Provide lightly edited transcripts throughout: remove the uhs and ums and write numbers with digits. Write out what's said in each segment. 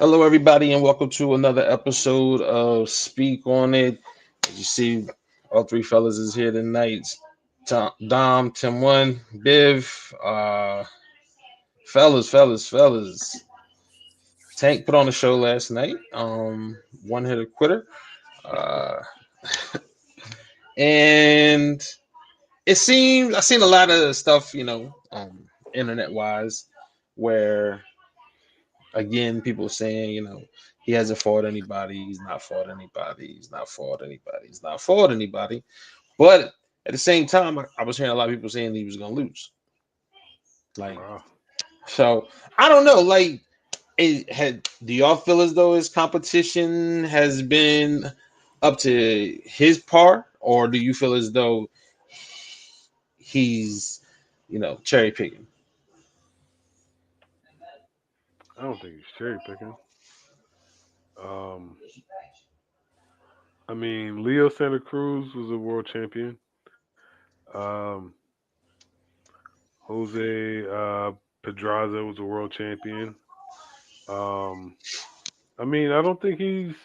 Hello, everybody, and welcome to another episode of Speak on It. As you see, all three fellas is here tonight. Dom, Tim One, Biv, fellas. Tank put on a show last night. One hitter quitter. Uh, and it seems I seen a lot of stuff, internet wise, where again, people saying, he hasn't fought anybody. He's not fought anybody. He's not fought anybody. He's not fought anybody. But at the same time, I was hearing a lot of people saying he was going to lose. Wow. So I don't know. Do y'all feel as though his competition has been up to his par, or do you feel as though he's, cherry picking? I don't think he's cherry picking. Um, Leo Santa Cruz was a world champion. Um, Jose Pedraza was a world champion. Um, I don't think he's.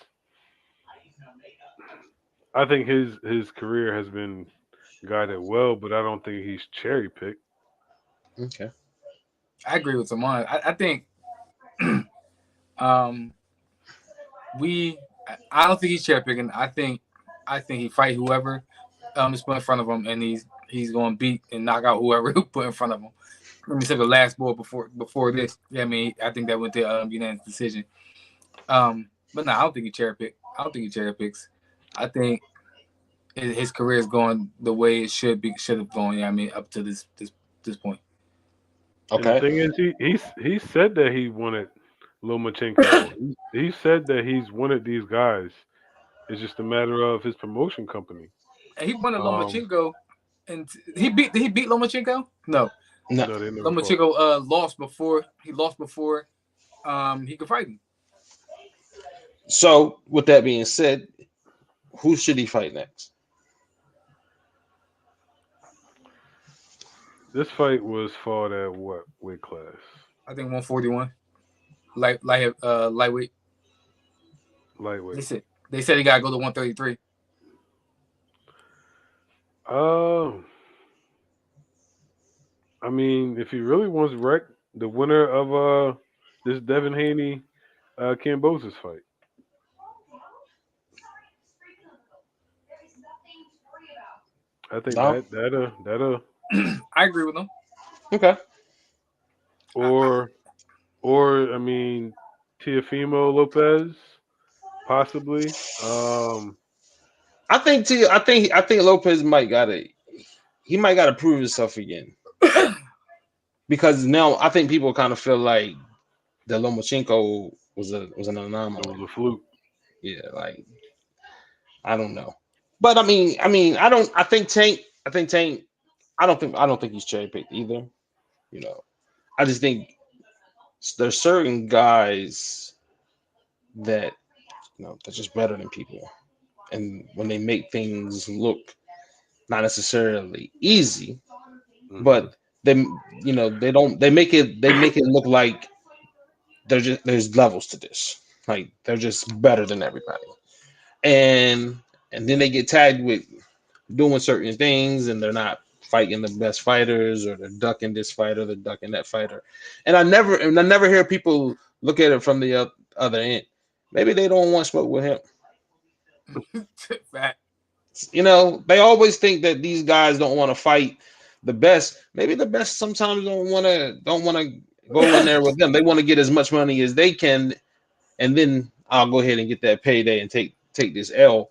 I think his career has been guided well, but I don't think he's cherry picked. Okay. I agree with Simon. I think um we I don't think he's cherry picking. I think he fight whoever is put in front of him, and he's going to beat and knock out whoever who put in front of him. Let me say the last board before this. Yeah, I think that went to unanimous decision. But no, I don't think he cherry pick. I don't think he cherry picks. I think his career is going the way it should have gone. Yeah, up to this point. And the Okay. thing is, he said that he wanted Lomachenko. he said that he's wanted these guys. It's just a matter of his promotion company. And he wanted Lomachenko, and did he beat Lomachenko? No. No. No, they never fought. Lomachenko lost before he could fight him. So, with that being said, who should he fight next? This fight was fought at what weight class? I think 141. Lightweight. Lightweight. They said he gotta go to 133. If he really wants wreck, the winner of this Devin Haney Kambosos fight. I think that'll I agree with him. Okay. Or Teofimo Lopez, possibly. I think Lopez might gotta prove himself again. Because now I think people kind of feel like the Lomachenko was an anomaly. It was a fluke. Yeah, I don't know. But I think Tank I don't think he's cherry picked either. I just think there's certain guys that they're just better than people. And when they make things look not necessarily easy, but they make it look like there's levels to this. Like they're just better than everybody. And then they get tagged with doing certain things and they're not fighting the best fighters, or they're ducking this fighter, they're ducking that fighter. And I never hear people look at it from the other end. Maybe they don't want smoke with him. They always think that these guys don't want to fight the best. Maybe the best sometimes don't want to go in there with them. They want to get as much money as they can, and then I'll go ahead and get that payday and take this L.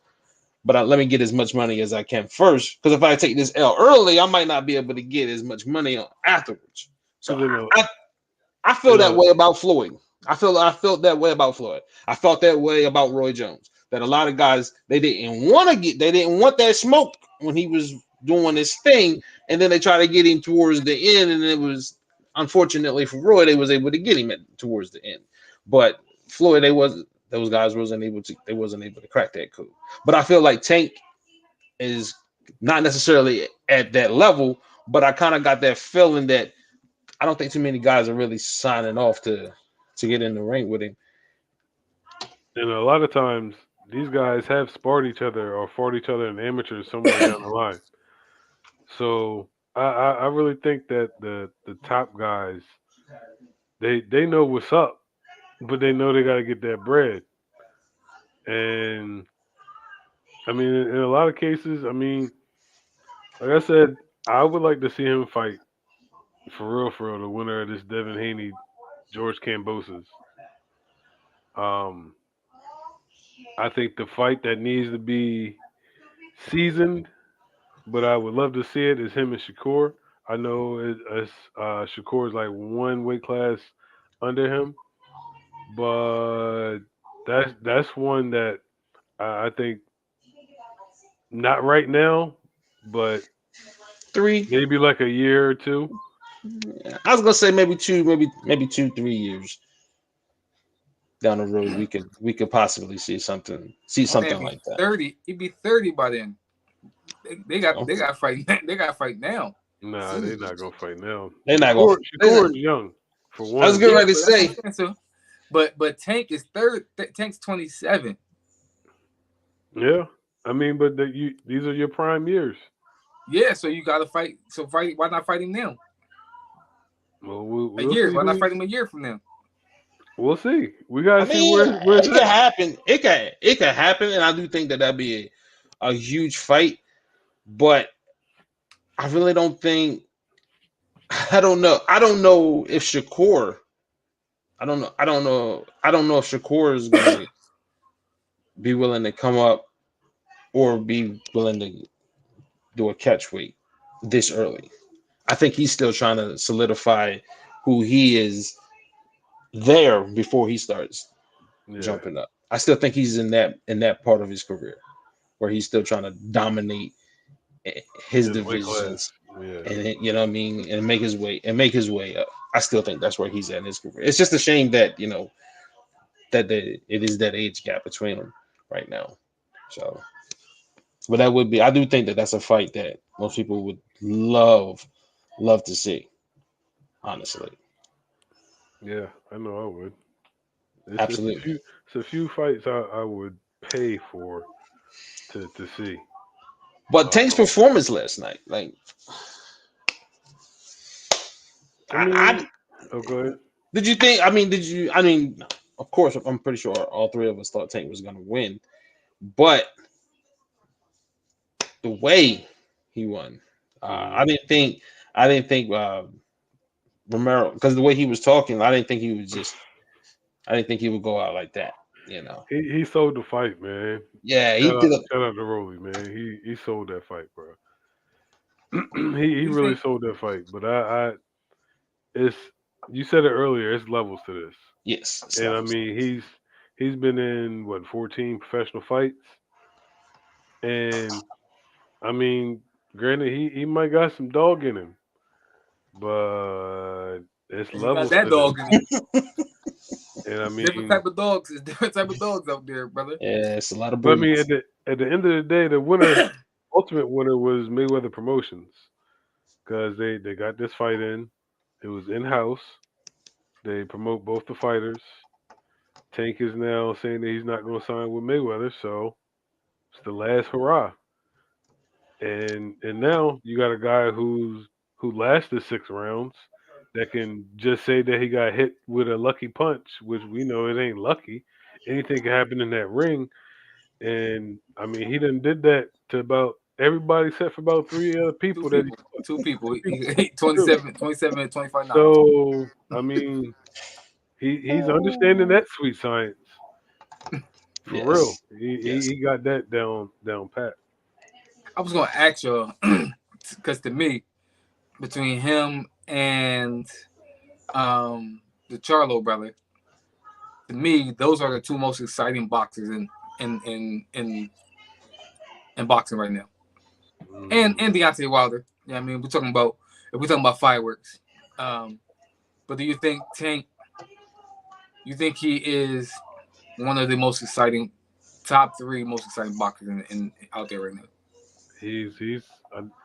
But let me get as much money as I can first, because if I take this L early, I might not be able to get as much money afterwards. So I feel that way about Floyd. I felt that way about Floyd. I felt that way about Roy Jones. That a lot of guys, they didn't want that smoke when he was doing his thing, and then they try to get him towards the end, and it was, unfortunately for Roy, they was able to get him towards the end. But Floyd, those guys wasn't able to crack that code. But I feel like Tank is not necessarily at that level, but I kind of got that feeling that I don't think too many guys are really signing off to get in the ring with him. And a lot of times, these guys have sparred each other or fought each other in amateurs somewhere down the line. So I really think that the top guys they know what's up, but they know they got to get that bread. And I mean, in a lot of cases, I mean, like I said, I would like to see him fight for real, the winner of this Devin Haney George Kambosos. Um, I think the fight that needs to be seasoned, but I would love to see it is him and Shakur. I know Shakur is like one weight class under him, but that's one that I think not right now, but 3. maybe like a year or two. I was gonna say maybe 2, maybe 2, 3 years down the road, we could possibly see My man something be like that. 30. He'd be 30 by then. They got So, they got fight. They got fight now. Nah, they're not gonna fight now. they're not gonna. Shakur is young for I was one. getting Yeah, ready to but that's what say. I'm saying. So, but Tank is third. Tank's 27. Yeah, I mean, but these are your prime years. Yeah, so you got to fight. So fight. Why not fight him now? Well, A we'll year. see Why not who. fight him a year from now? We'll see. We I gotta see mean, where's it could that. happen. It could happen, and I do think that that'd be a huge fight. But I really don't think. I don't know. I don't know if Shakur. I don't know. I don't know. I don't know if Shakur is gonna be willing to come up or be willing to do a catch weight this early. I think he's still trying to solidify who he is there before he starts Yeah, jumping up. I still think he's in that part of his career where he's still trying to dominate his his weight class. divisions Yeah, and you know what I mean, and make his way up. I still think that's where he's at in his career. It's just a shame that it is that age gap between them right now. So, but that would be. I do think that that's a fight that most people would love to see. Honestly, yeah. I know I would. It's a absolutely. few fights I would pay for to see. But Tank's Um, performance last night, like I I mean, oh, go ahead. did you think? I mean, did you? I mean, of course, I'm pretty sure all three of us thought Tank was going to win, but the way he won, Hmm. I didn't think. Romero, because the way he was talking, I didn't think he would just. I didn't think he would go out like that. You know. He sold the fight, man. Yeah, he did. Shout out to Rolly, man. He sold that fight, bro. He You really think? sold that fight. But I it's you said it earlier. It's levels to this, Yes, and I Slavs. mean he's been in what 14 professional fights, and I mean granted he might got some dog in him, but it's He got levels that to this, dog in him. and I Different mean type of dogs. There's different type of dogs out there, brother. Yeah, it's a lot of but I mean breeds. at the end of the day the winner ultimate winner was Mayweather Promotions because they got this fight in. It was in house. They promote both the fighters. Tank is now saying that he's not going to sign with Mayweather, so it's the last hurrah. And now you got a guy who lasted 6 rounds that can just say that he got hit with a lucky punch, which we know it ain't lucky. Anything can happen in that ring. And I mean, he done did that to about everybody except for about three other Two people that he people. Two people. He threw. 27 and 25 knockouts. So I mean, he's understanding that sweet science. For real, Yes, he yes. he got that down pat. I was gonna ask you because to me, between him and the Charlo brother, to me, those are the two most exciting boxers in boxing right now. And Mm, Deontay Wilder. Yeah, I mean, we're talking about fireworks. Um, but do you think Tank? You think he is one of the most exciting, top three most exciting boxers in out there right now?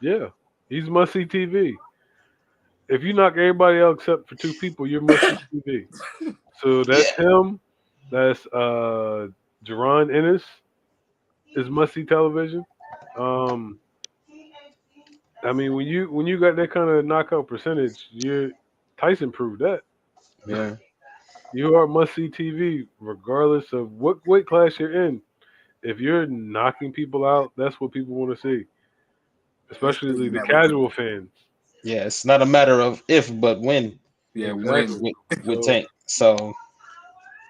yeah, he's must see TV. If you knock everybody out except for two people, you're must see TV. So Yeah. that's him. That's Jaron Ennis is must-see television. Um, I mean, when you got that kind of knockout percentage, you Tyson proved that. Yeah. You are must-see TV, regardless of what weight class you're in. If you're knocking people out, that's what people want to see, It's crazy especially the that we do. casual fans. Yeah, it's not a matter of if, but when Yeah, Exactly. when with So Tank. So,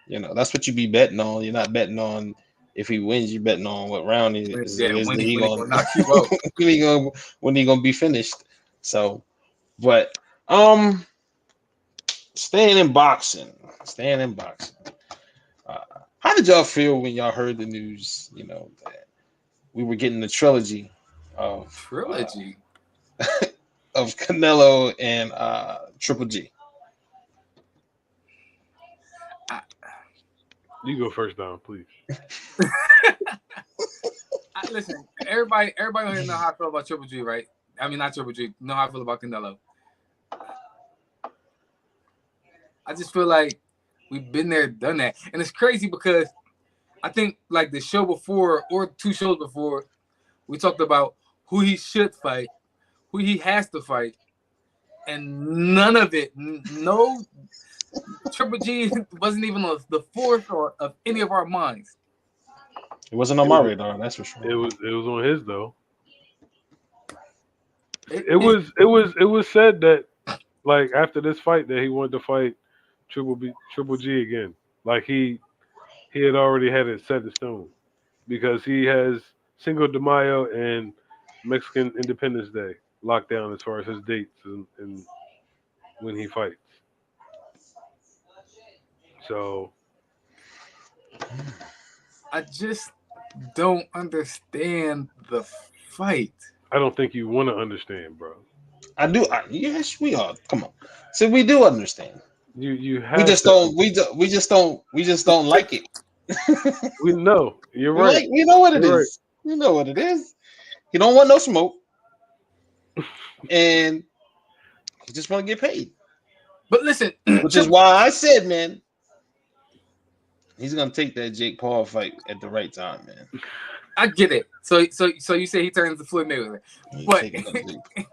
that's what you be betting on. You're not betting on if he wins. You're betting on what round yeah, is he when he going gonna knock you out. when he gonna be finished. So, but um, staying in boxing, staying in boxing. Uh, how did y'all feel when y'all heard the news? That we were getting the trilogy of Trilogy. of Canelo and Triple G. you go first, Don, please. Listen, everybody on here know how I feel about Triple G, right? I mean, not Triple G. Know how I feel about Canelo. I just feel like we've been there, done that, and it's crazy because I think like the show before or 2 shows before, we talked about who he should fight, who he has to fight, and none of it, no Triple G wasn't even on the forefront of any of our minds. It wasn't on It my was radar, that's for sure. it was on his though. It, It it, was said that like after this fight that he wanted to fight Triple G again. Like he had already had it set in stone because he has Cinco de Mayo and Mexican Independence Day locked down as far as his dates and when he fights. So I just don't understand the fight. I don't think you want to understand, bro. I do. Yes, we are. Come on. So we do understand. You We have just to don't. understand. We just don't like it. We know you're We right. like. We know what it You're right. is. We know what it is. He don't want no smoke, and he just want to get paid. But listen, Which is why I said, man, he's gonna take that Jake Paul fight at the right time, man. I get it. So you say he turns to Floyd Mayweather, He's but taking that Jake.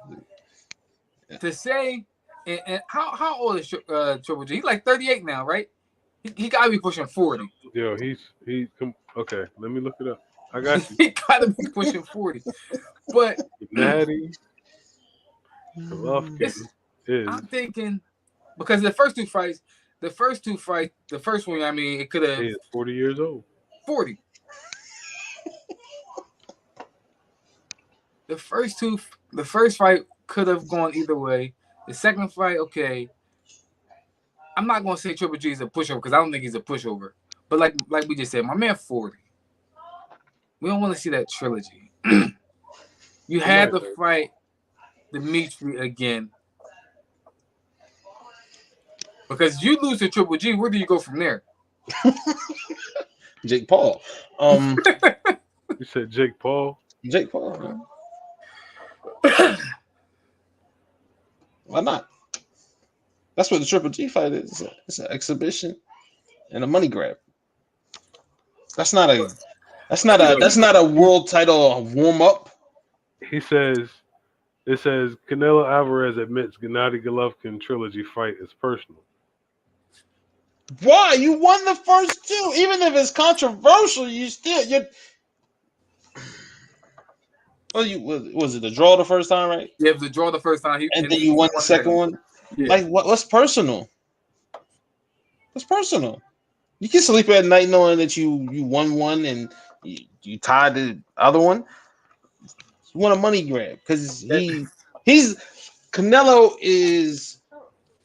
Yeah. to say and how old is Triple G? He's like 38 now, right? He got to be pushing 40. Yo, okay. Let me look it up. I got you. He got to be pushing 40. But Natty Golovkin is I'm thinking because the first two fights, the first one, I mean, it could have he is 40 years old. 40. The first fight could have gone either way. The second fight, okay. I'm not gonna say Triple G is a pushover because I don't think he's a pushover. But like we just said, my man 40. We don't want to see that trilogy. You had to fight Dimitri again. Because you lose to Triple G, where do you go from there? Jake Paul. You said Jake Paul. Jake Paul. Man. Why not? That's what the Triple G fight is. It's an exhibition and a money grab. That's not a world title warm up. It says Canelo Alvarez admits Gennady Golovkin trilogy fight is personal. Why? You won the first two. Even if it's controversial, you. Well, was it a draw the first time, right? Yeah, the draw the first time, And then you won the second one. Yeah. Like what's personal? What's personal? You can sleep at night knowing that you won one and you tied the other one. You want a money grab because he's Canelo is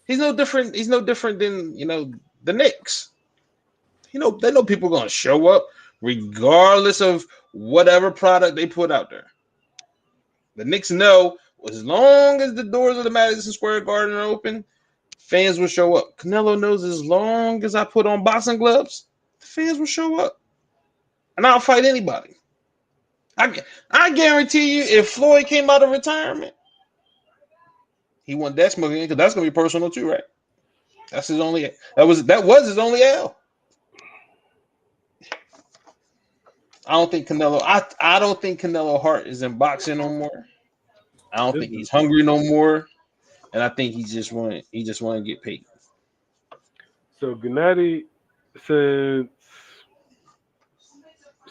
he's no different. He's no different than the Knicks. They know people are gonna show up regardless of whatever product they put out there. The Knicks know as long as the doors of the Madison Square Garden are open, fans will show up. Canelo knows as long as I put on boxing gloves, the fans will show up. And I'll fight anybody. I guarantee you, if Floyd came out of retirement, he won that smoking because that's gonna be personal too, right? That was his only L. I don't think Canelo. I don't think Canelo heart is in boxing no more. I don't This think is he's hungry no more, and I think he just want to get paid. so Gennady since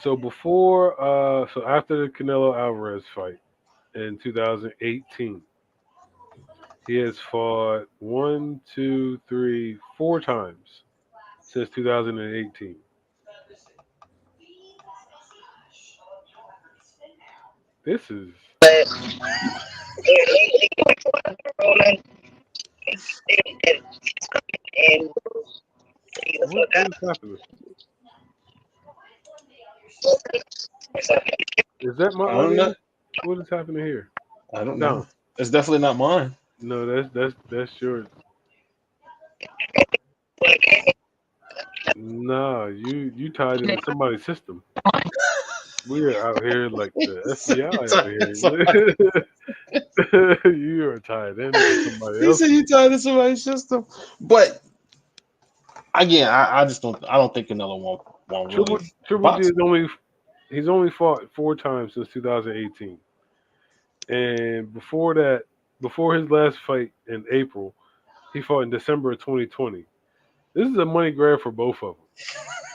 so before so after the Canelo Alvarez fight in 2018, he has fought 4 times since 2018. This is what is happening? Is that my I don't know. audio? What is happening here? I don't No, know. It's definitely not mine. no, that's yours. Nah, you tied into somebody's system. We're out here like the FBI out here. You are tied into somebody He said else's. you tied to somebody's system, but again, I don't think Canelo won't really Triple G box. is he's only fought 4 times since 2018, and before that, before his last fight in April, he fought in December of 2020. This is a money grab for both of them.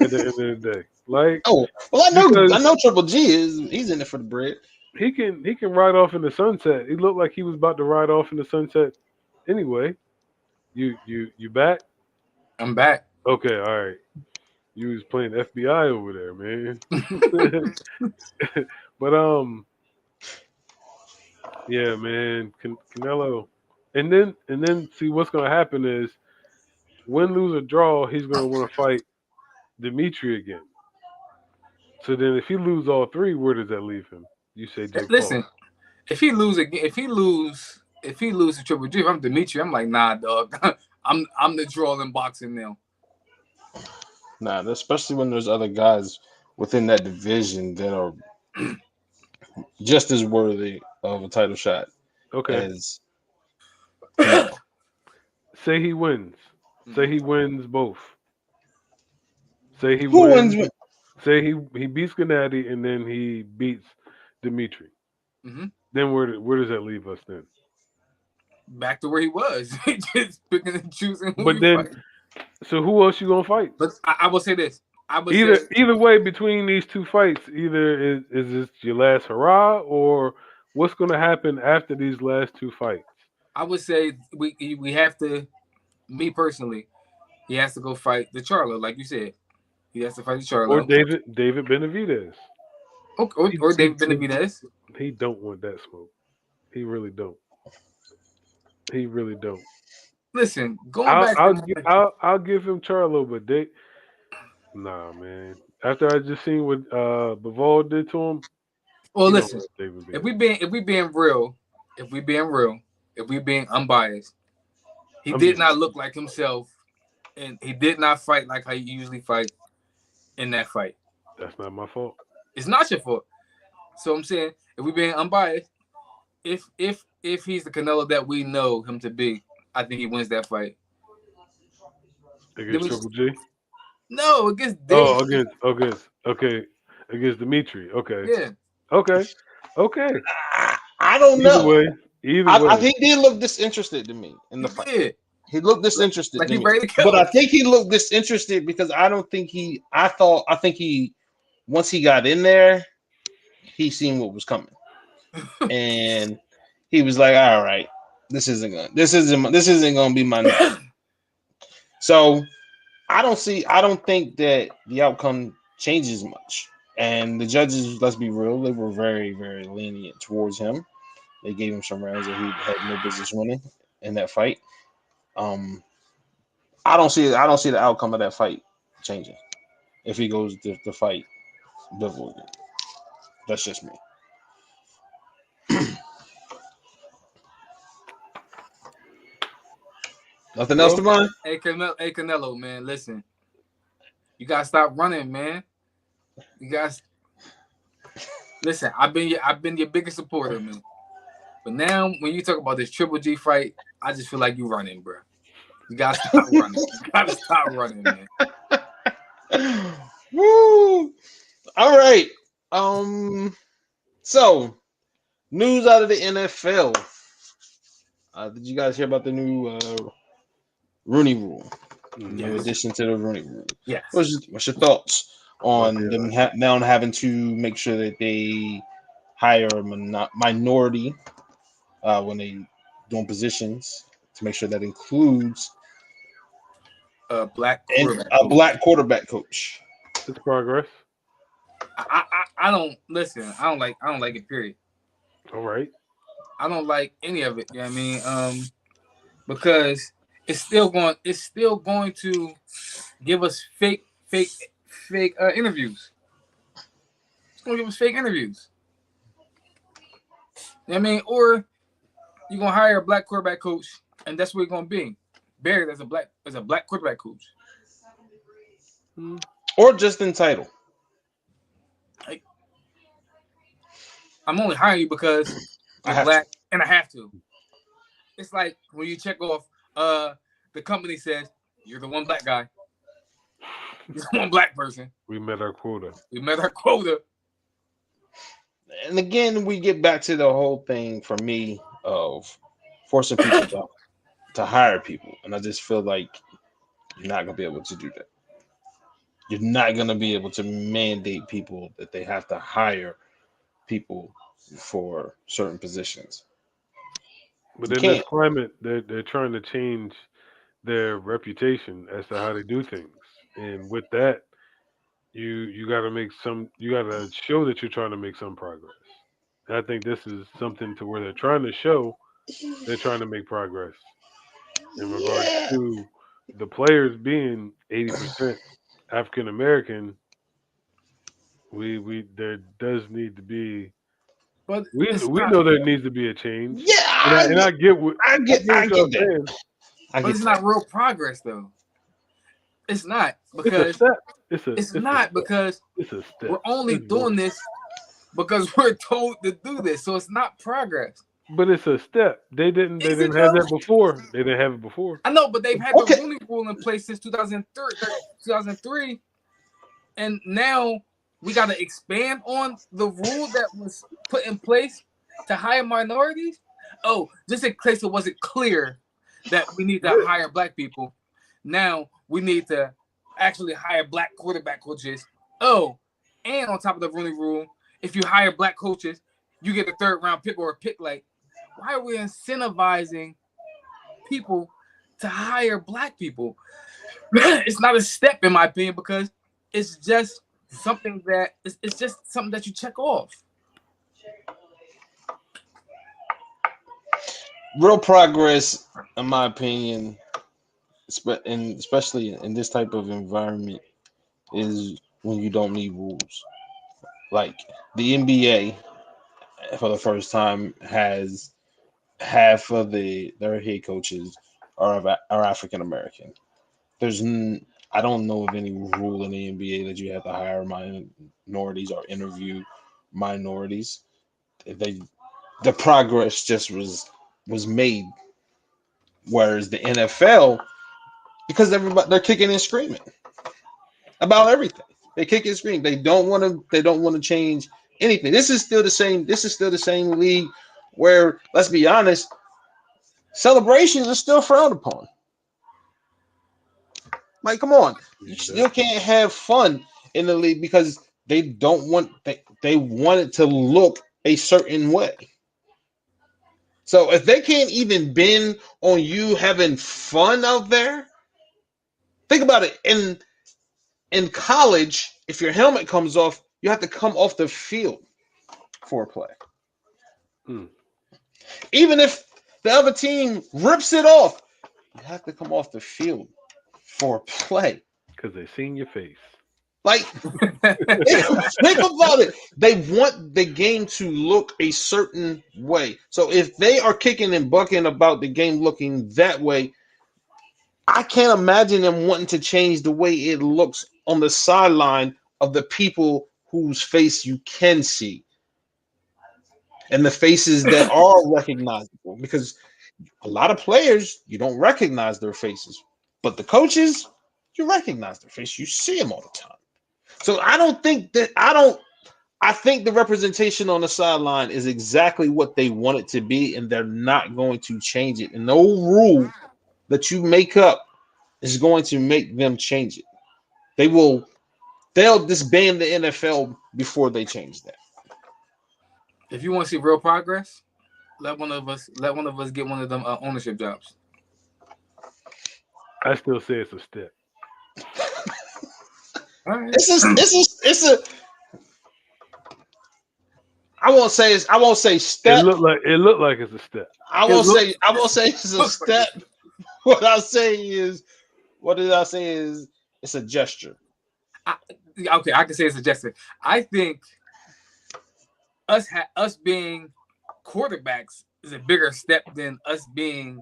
At the end of the day, like Oh well, I because know Triple G he's in it for the bread. he can ride off in the sunset. He looked like he was about to ride off in the sunset. Anyway, you back? I'm back. Okay, all right. You was playing FBI over there, man. But yeah, man, Canelo, and then see what's gonna happen is win, lose or draw, he's gonna want to fight Dimitri again. So then, if he lose all three, where does that leave him? You say Jake Paul. Listen, if he lose again, if he lose to Triple G, if I'm Dimitri, I'm like, nah, dog. I'm the draw in boxing now. Nah, especially when there's other guys within that division that are just as worthy of a title shot Okay, as Canelo. say he wins. Say he wins both. Say he Who wins? wins. Say he beats Gennady and then he beats Dimitri. Mm-hmm. Then where does that leave us then? Back to where he was, just picking and choosing who But you then, fight. so who else you gonna fight? But I will say this. I would Either say either way, between these two fights, either is this your last hurrah or what's gonna happen after these last two fights? we have to. Me personally, he has to go fight the Charlo, like you said. He has to fight the Or Charlo, David Benavidez. or David Benavidez. He don't want that smoke. He really don't. He really don't. Listen, going back to I'll give him Charlo, but nah, man. After I just seen what Bivol did to him, well, he don't listen. want David If Benavidez. we being real, if we being unbiased, he I'm did just not look like himself, and he did not fight like how he usually fight in that fight. that's not my fault. It's not your fault. So I'm saying, if we being unbiased, if he's the Canelo that we know him to be, I think he wins that fight. Against Triple G. No, against Oh, David. against Dimitri. Okay, Yeah. okay, okay. I don't Either know. way, either way. He did look disinterested to me in the He fight. did. He looked disinterested Like to he me. ready to But go. I think he looked disinterested because I don't think he. I think he once he got in there, he seen what was coming, and he was like, "All right, this isn't gonna be my night." So I don't think that the outcome changes much. And the judges, let's be real, they were very, very lenient towards him. They gave him some rounds that he had no business winning in that fight. Um, I don't see the outcome of that fight changing if he goes to fight Bivol again. That's just me. Nothing else Well, to mind? Hey Canelo, man, listen. You gotta stop running, man. You guys listen, I've been your biggest supporter, man. But now when you talk about this Triple G fight, I just feel like you running, bro. You gotta stop running. You gotta stop running, man. Woo! All right. So news out of the NFL. Did you guys hear about the new Rooney Rule? New Yes. addition to the Rooney Rule. Yes. What's your thoughts on them now having to make sure that they hire a minority when they doing positions to make sure that includes A black quarterback coach? It's progress. I don't listen. I don't like it. Period. All right. I don't like any of it. You know what I mean? Because it's still going to give us fake interviews. It's going to give us fake interviews. You know what I mean? Or you're going to hire a black quarterback coach, and that's what it's going to be. Buried as a black quarterback coach. Or just entitled. Like, I'm only hiring you because you're black, and I have to. It's like when you check off, the company says you're the one black guy. You're the one black person. We met our quota. And again, we get back to the whole thing for me of forcing people to hire people. And I just feel like you're not going to be able to do that. You're not going to be able to mandate people that they have to hire people for certain positions. But in this climate, they're trying to change their reputation as to how they do things. And with that, you got to show that you're trying to make some progress. And I think this is something to where they're trying to show they're trying to make progress in regards to the players being 80% African American. There does need to be, but we know there needs to be a change. Yeah, I get that. But it's not real progress though. It's not because it's a step. We're only doing this because we're told to do this, so it's not progress. But it's a step. They didn't have that before. They didn't have it before. I know, but they've had the Rooney Rule in place since 2003, and now we got to expand on the rule that was put in place to hire minorities. Oh, just in case it wasn't clear that we need to hire black people. Now we need to actually hire black quarterback coaches. Oh, and on top of the Rooney Rule, if you hire black coaches, you get a third round pick or a pick. Like, why are we incentivizing people to hire black people? It's not a step, in my opinion, because it's just something that you check off. Real progress, in my opinion, especially in this type of environment, is when you don't need rules. Like the NBA, for the first time, has half of their head coaches are African American. I don't know of any rule in the NBA that you have to hire minorities or interview minorities. The progress just was made. Whereas the NFL, because they're kicking and screaming about everything. They kick and scream. They don't want to change anything. This is still the same league where, let's be honest, celebrations are still frowned upon. Like, come on, you still can't have fun in the league because they want it to look a certain way. So if they can't even bend on you having fun out there, think about it. In college, if your helmet comes off, you have to come off the field for a play. Even if the other team rips it off, you have to come off the field for a play. Because they've seen your face. Like, think about it. They want the game to look a certain way. So if they are kicking and bucking about the game looking that way, I can't imagine them wanting to change the way it looks on the sideline of the people whose face you can see and the faces that are recognizable, because a lot of players, you don't recognize their faces, but the coaches, you recognize their face. You see them all the time. So I don't I think the representation on the sideline is exactly what they want it to be, and they're not going to change it. And no rule that you make up is going to make them change it. They'll disband the NFL before they change that. If you want to see real progress, let one of us get one of them ownership jobs. I still say it's a step. All right. It's a. I won't say step. It looked like it's a step. I won't say it's a step. What did I say is it's a gesture. Okay, I can say it's a gesture. I think us being quarterbacks is a bigger step than us being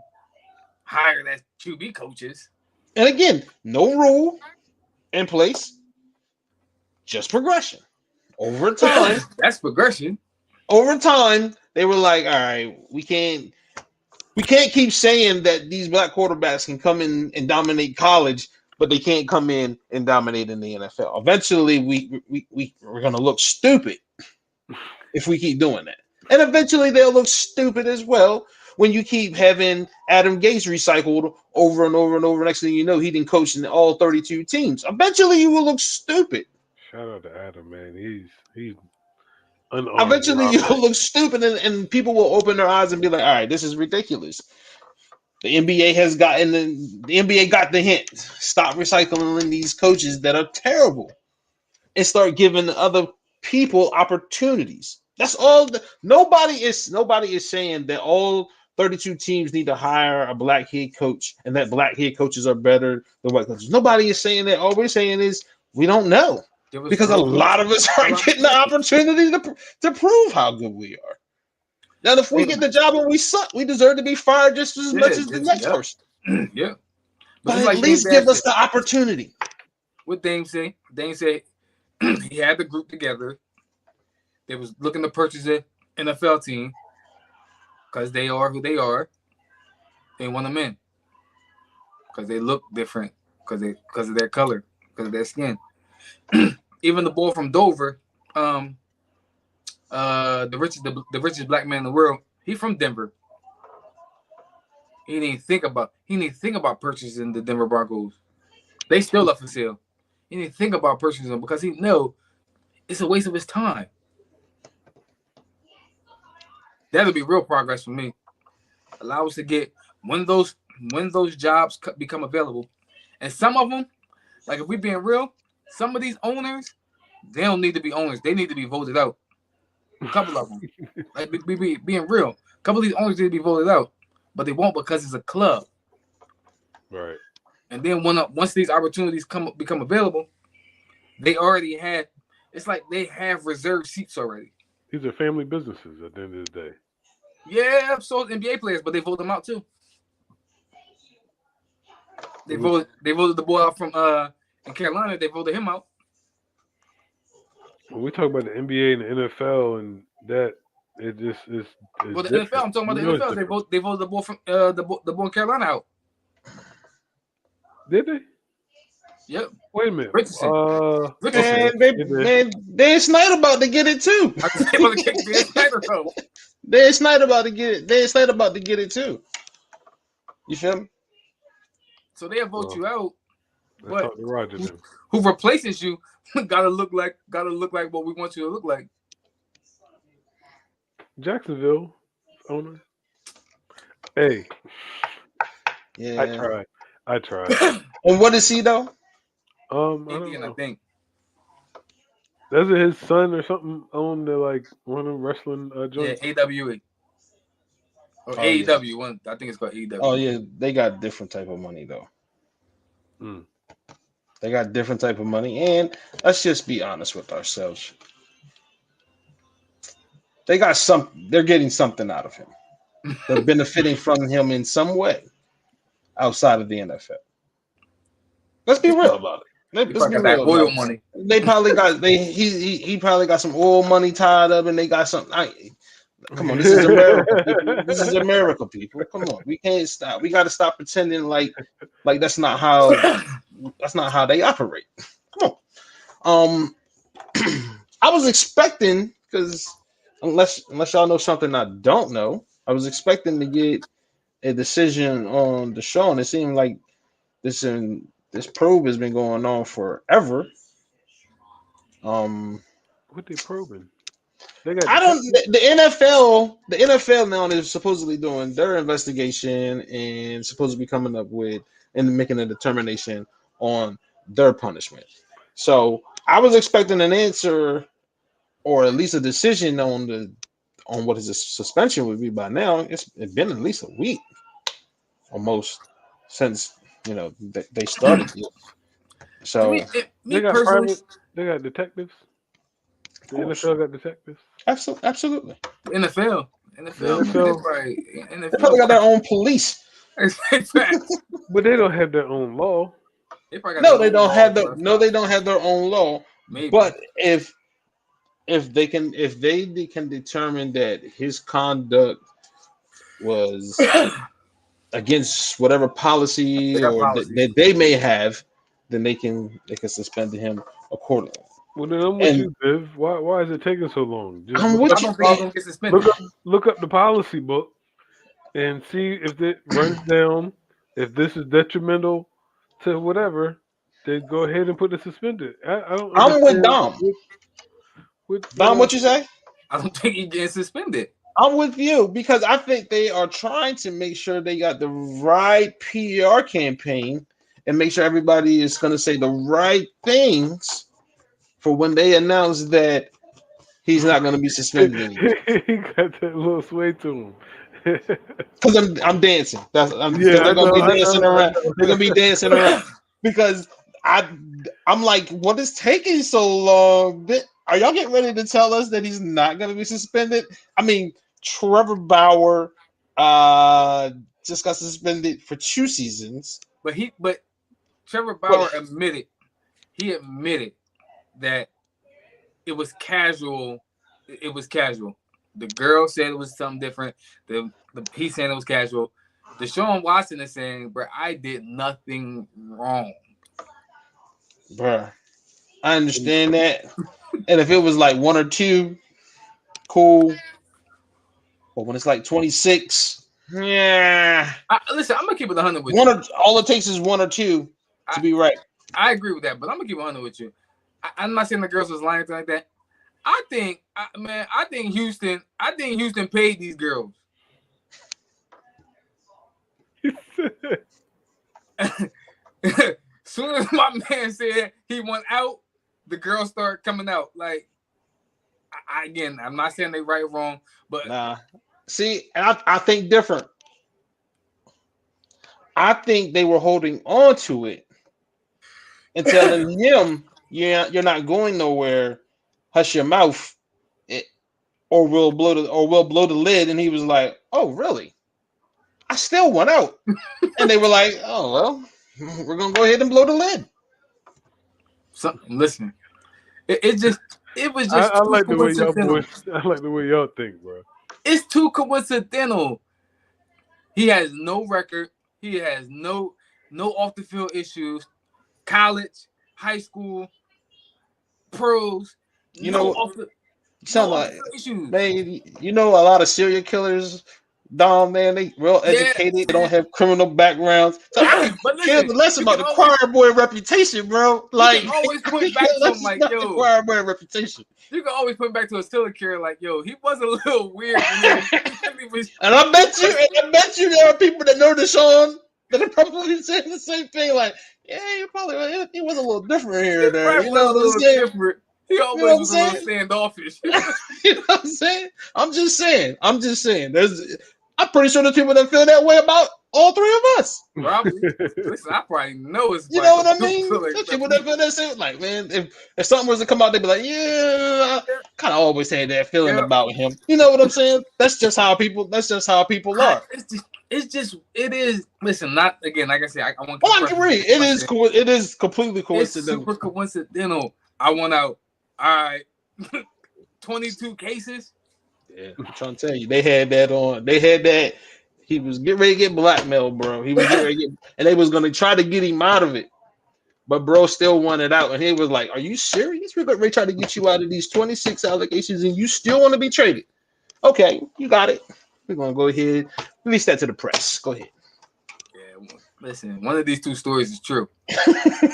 hired as QB coaches. And again, no rule in place, just progression. Over time, that's progression. Over time, they were like, all right, we can't keep saying that these black quarterbacks can come in and dominate college, but they can't come in and dominate in the NFL. Eventually, we're going to look stupid if we keep doing that. And eventually, they'll look stupid as well when you keep having Adam Gase recycled over and over and over. Next thing you know, he didn't coach in all 32 teams. Eventually, you will look stupid. Shout out to Adam, man. He's eventually you'll look stupid, and people will open their eyes and be like, all right, this is ridiculous. The NBA got the hint. Stop recycling these coaches that are terrible and start giving other people opportunities. That's all. Nobody is saying that all 32 teams need to hire a black head coach and that black head coaches are better than white coaches. Nobody is saying that. All we're saying is we don't know. Because a lot of us aren't getting the opportunity to prove how good we are. Now, if we get the job and we suck, we deserve to be fired just as much as the next person. Yeah. But at least give us the opportunity. What Dame said he had the group together. They was looking to purchase an NFL team because they are who they are. They want them in because they look different, because of their color, because of their skin. Even the boy from Dover, the richest black man in the world, he from Denver. He didn't think about purchasing the Denver Broncos. They still up for sale. He didn't think about purchasing them because he know it's a waste of his time. That'll be real progress for me. Allow us to get when those jobs become available, and some of them, like if we being real. Some of these owners, they don't need to be owners. They need to be voted out. A couple of them. Like being real. A couple of these owners need to be voted out. But they won't because it's a club. Right. And then once these opportunities become available, they already had, it's like they have reserved seats already. These are family businesses at the end of the day. Yeah, so NBA players, but they vote them out too. They voted the boy out from in Carolina. They voted him out. When we talk about the NBA and the NFL and that, it just is. Well, the NFL. I'm talking about the NFL. They voted the boy from the boy in Carolina out. Did they? Yep. Wait a minute. Richardson. Man, Dan Snyder about to get it too. Dan Snyder about to get it. Dan Snyder about to get it too. You feel me? So they'll vote you out. But Roger, who replaces you gotta look like what we want you to look like. Jacksonville owner. Hey. Yeah. I tried. And what is he though? Indian, I think. Doesn't his son or something own the one of them wrestling joints? Yeah, AWE. Or AEW. Yeah. One, I think it's called AEW. Oh yeah, they got different type of money though. They got different type of money, and let's just be honest with ourselves. They're getting something out of him. They're benefiting from him in some way outside of the NFL. Let's be real about it. Let's be real oil money. They probably got he probably got some oil money tied up, and they got something. Come on, this is America. People. This is America, people. Come on, we can't stop. We got to stop pretending like that's not how they operate. Come on. I was expecting, because unless y'all know something I don't know, I was expecting to get a decision on DeShaun. It seemed like this probe has been going on forever. What they probing? They got I don't. detectives? The NFL now is supposedly doing their investigation and supposed to be coming up with and making a determination on their punishment. So I was expecting an answer or at least a decision on what his suspension would be by now. It's been at least a week almost since they started it. To So They got personally, private. They got detectives. of The course, NFL got detectives. absolutely, NFL, The NFL, man, NFL, they probably NFL, got their own police. facts. but they don't have their own law. They probably got No, their they own don't laws, have the bro. no, they don't have their own law. Maybe. But if they can determine that his conduct was against whatever They policy got or policies. that they may have, then they can suspend him accordingly. Well, then I'm with And you, Viv. Why is it taking so long? Just I'm look I with up you, don't think he's man. gonna get suspended. look up the policy book and see if it runs down. If this is detrimental to whatever, then go ahead and put the suspended. I don't I'm with understand Dom. what Dom, what you say? I don't think he's getting suspended. I'm with you because I think they are trying to make sure they got the right PR campaign and make sure everybody is going to say the right things for when they announce that he's not going to be suspended anymore. he got that little sway to him. Because I'm dancing. Because Yeah, they're I going to know, be I dancing know, I around. They're going to be know. dancing around because I'm like, what is taking so long? Are y'all getting ready to tell us that he's not going to be suspended? I mean, Trevor Bauer just got suspended for 2 seasons. But Trevor But Bauer admitted that it was casual. It was casual. The girl said it was something different. He saying it was casual. DeShaun Watson is saying, "Bro, I did nothing wrong." bruh, I understand that. And if it was like 1 or 2, cool. But when it's like 26, yeah. Listen, I'm gonna keep it 100 with One you. or all it takes is 1 or 2 to be right. I agree with that, but I'm gonna keep it 100 with you. I'm not saying the girls was lying like that. I think Houston paid these girls. Soon as my man said he went out, the girls start coming out. Like, again, I'm not saying they right or wrong, but Nah. See, I think different. I think they were holding on to it and telling him, "Yeah, you're not going nowhere. Hush your mouth, or we'll blow the lid." And he was like, "Oh, really? I still went out." And they were like, "Oh well, we're gonna go ahead and blow the lid." listen, it was just I too like the way y'all coincidental. boys. I like the way y'all think, bro. It's too coincidental. He has no record. He has no off the field issues. College, high school, pros, You no know, off the you sound field like, issues. man. You know, a lot of serial killers. Dom, man, they real Yeah, educated. They don't have criminal backgrounds. So I could but care listen, less you about can the always choir boy reputation, bro. Like, I point could care back to him less like, about the yo, choir boy reputation. you can always point back to a serial killer like, yo, he was a little weird when he was And I bet you there are people that know DeShaun that are probably saying the same thing. Like, yeah, he was a little different here he or there. probably You was know a what I'm little saying? different. He You know always what I'm was a little saying? standoffish. You know what I'm saying? I'm just saying. I'm pretty sure there's people that feel that way about all 3 of us. Probably. Listen, I probably know it's You like know what I people mean? feel like There's that. people that feel that same. Like, man, if something was to come out, they'd be like, yeah, I kind of always had that feeling Yeah. about him. You know what I'm saying? That's just how people are. It is. Listen, not again. Like I said, I want to. Well, I agree. It is cool. It is completely It's coincidental. super coincidental. I went out. All right, 22 cases. Yeah, I'm trying to tell you, they had that on. They had that. He was getting ready to get blackmailed, bro. He was getting ready to get, and they was going to try to get him out of it. but bro still wanted out, and he was like, "Are you serious? We're going to try to get you out of these 26 allegations, and you still want to be traded? Okay, you got it. We're gonna go ahead, release that to the press. Go ahead." Yeah, listen, one of these two stories is true.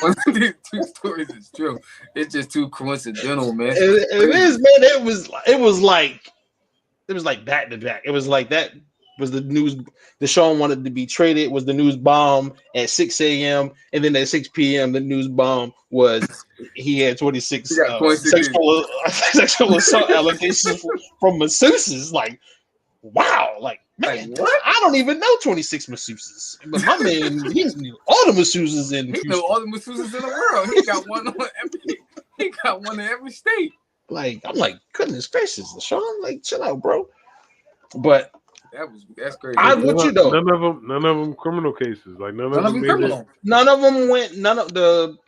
One of these two stories is true. It's just too coincidental, man. It is, man. It was like back to back. It was like that was the news. DeShaun wanted to be traded. Was the news bomb at 6 a.m. and then at 6 p.m. the news bomb was he had 26 sexual assault allegations from masseuses. Like, wow, like man, Like, what? I don't even know 26 masseuses, but my man, he knew all the masseuses in He Houston. know all the masseuses in the world. He got one on every. He got one in every state. Like, I'm like, goodness gracious, DeShaun, like, chill out, bro. But That's crazy. I want you though. None of them criminal cases. Like none of them criminal. None of them went. None of the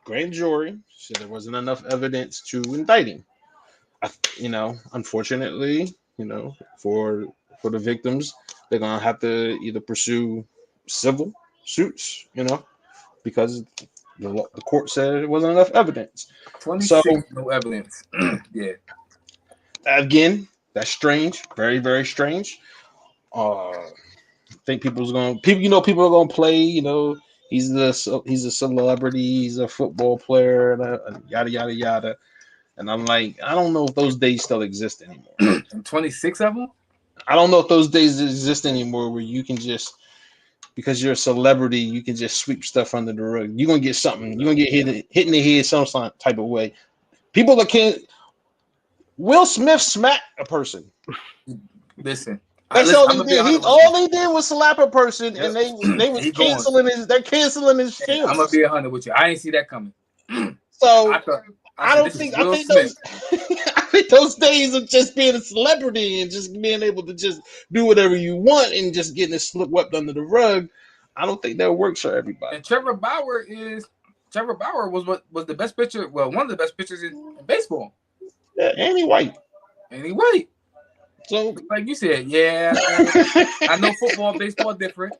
grand jury said there wasn't enough evidence to indict him. Unfortunately, for the victims, they're gonna have to either pursue civil suits, because the court said it wasn't enough evidence. 26, no evidence. Yeah. Again, that's strange. Very, very strange. I think people are gonna play. He's a celebrity. He's a football player, and yada yada yada. And I'm like, I don't know if those days still exist anymore. And 26 of them. I don't know if those days exist anymore, where you can just, because you're a celebrity, you can just sweep stuff under the rug. You're gonna get something. You're gonna get hit in the head some type of way. People that can't. Will Smith smacked a person. Listen. That's all he did. All he did was slap a person, and they was canceling his. They're canceling his film. I'm gonna be 100 with you. I ain't see that coming. So I think those days of just being a celebrity and just being able to just do whatever you want and just getting it swept under the rug, I don't think that works for everybody. And Trevor Bauer was the best pitcher. Well, one of the best pitchers in baseball. Yeah, and he white. So, like you said, yeah, I know football and baseball are different,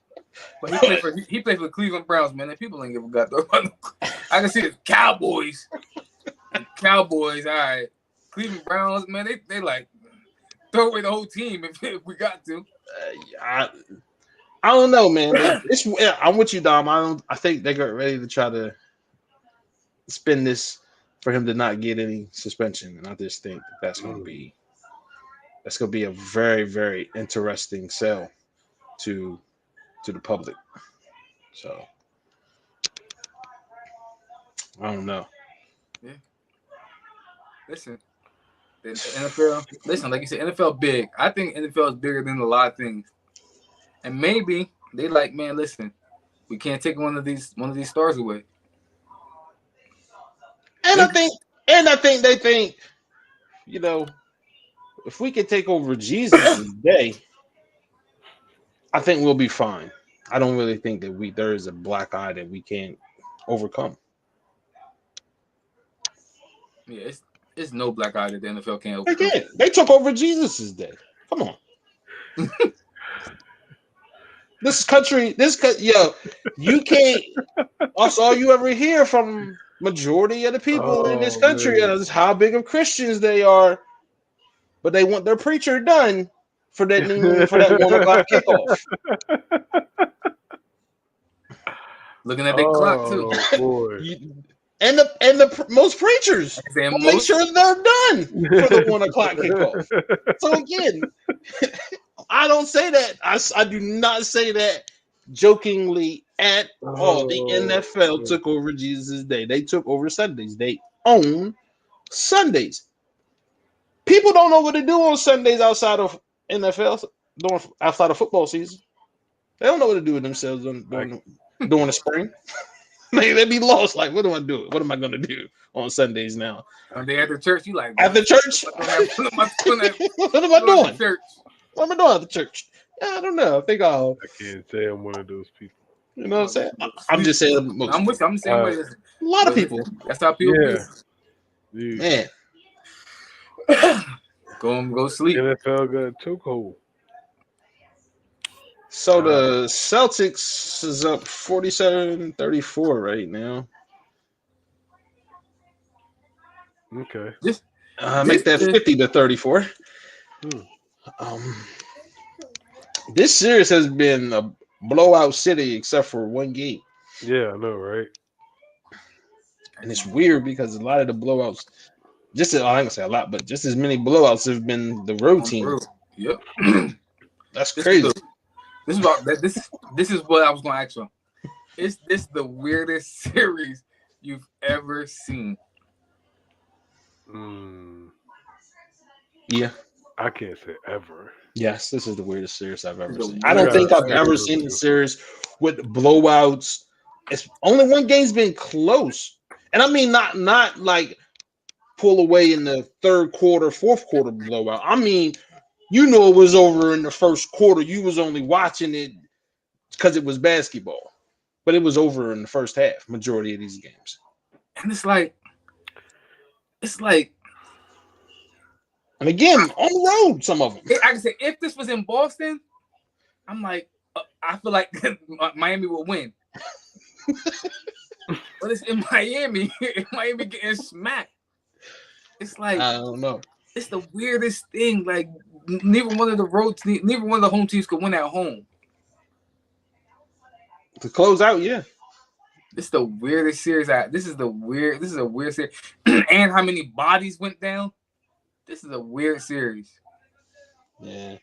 but he played for the Cleveland Browns, man. And people ain't give a goddamn. I can see the Cowboys. All right. Cleveland Browns, man, they like throw away the whole team if we got to. I don't know, man. I'm with you, Dom. I think they got ready to try to spin this for him to not get any suspension, and I just think that's going to be a very, very interesting sell to the public. So I don't know. Yeah. Listen, the NFL. Listen, like you said, NFL big. I think NFL is bigger than a lot of things, and maybe they like, man. Listen, we can't take one of these stars away. And I think they think, if we could take over Jesus' day, I think we'll be fine. I don't really think that there is a black eye that we can't overcome. Yeah, it's no black eye that the NFL can't overcome. Again, they took over Jesus' day. Come on. You can't. Also, all you ever hear from majority of the people in this country is how big of Christians they are, but they want their preacher done for that 1 o'clock kickoff. Looking at their clock too. Boy. And the most preachers make sure they're done for the 1 o'clock kickoff. So again, I don't say that. I do not say that jokingly at all. The NFL took over Jesus' day. They took over Sundays. They own Sundays. People don't know what to do on Sundays outside of NFL, outside of football season. They don't know what to do with themselves during the spring. They'd be lost. Like, what do I do? What am I going to do on Sundays now? They at the church. You like at the church? What am I doing? Church. What am I doing at the church? I don't know. I can't say I'm one of those people. You know what I'm saying? I'm just saying. I'm with you. I'm the same way. A lot of people. That's how people be. Man. Go sleep. NFL got a chokehold. So the Celtics is up 47-34 right now. Okay. Make that 50-34. Hmm. This series has been a blowout city except for one game. Yeah, I know, right? And it's weird because a lot of the blowouts, I ain't gonna say a lot, but just as many blowouts have been the road team. Yep. That's crazy. This is what I was gonna ask you. Is this the weirdest series you've ever seen? Yeah. I can't say ever. Yes, this is the weirdest series I've ever seen. I I don't think I've ever seen a series with blowouts. It's only one game's been close. And I mean not like pull away in the third quarter, fourth quarter blowout. I mean, it was over in the first quarter. You was only watching it because it was basketball. But it was over in the first half, majority of these games. And it's like and again, on the road, some of them. I can say if this was in Boston, I'm like, I feel like Miami will win. But it's in Miami. Miami getting smacked. It's like I don't know. It's the weirdest thing. Like neither one of the home teams could win at home. To close out, yeah. This is the weirdest series. This is a weird series. And how many bodies went down? This is a weird series. Yeah.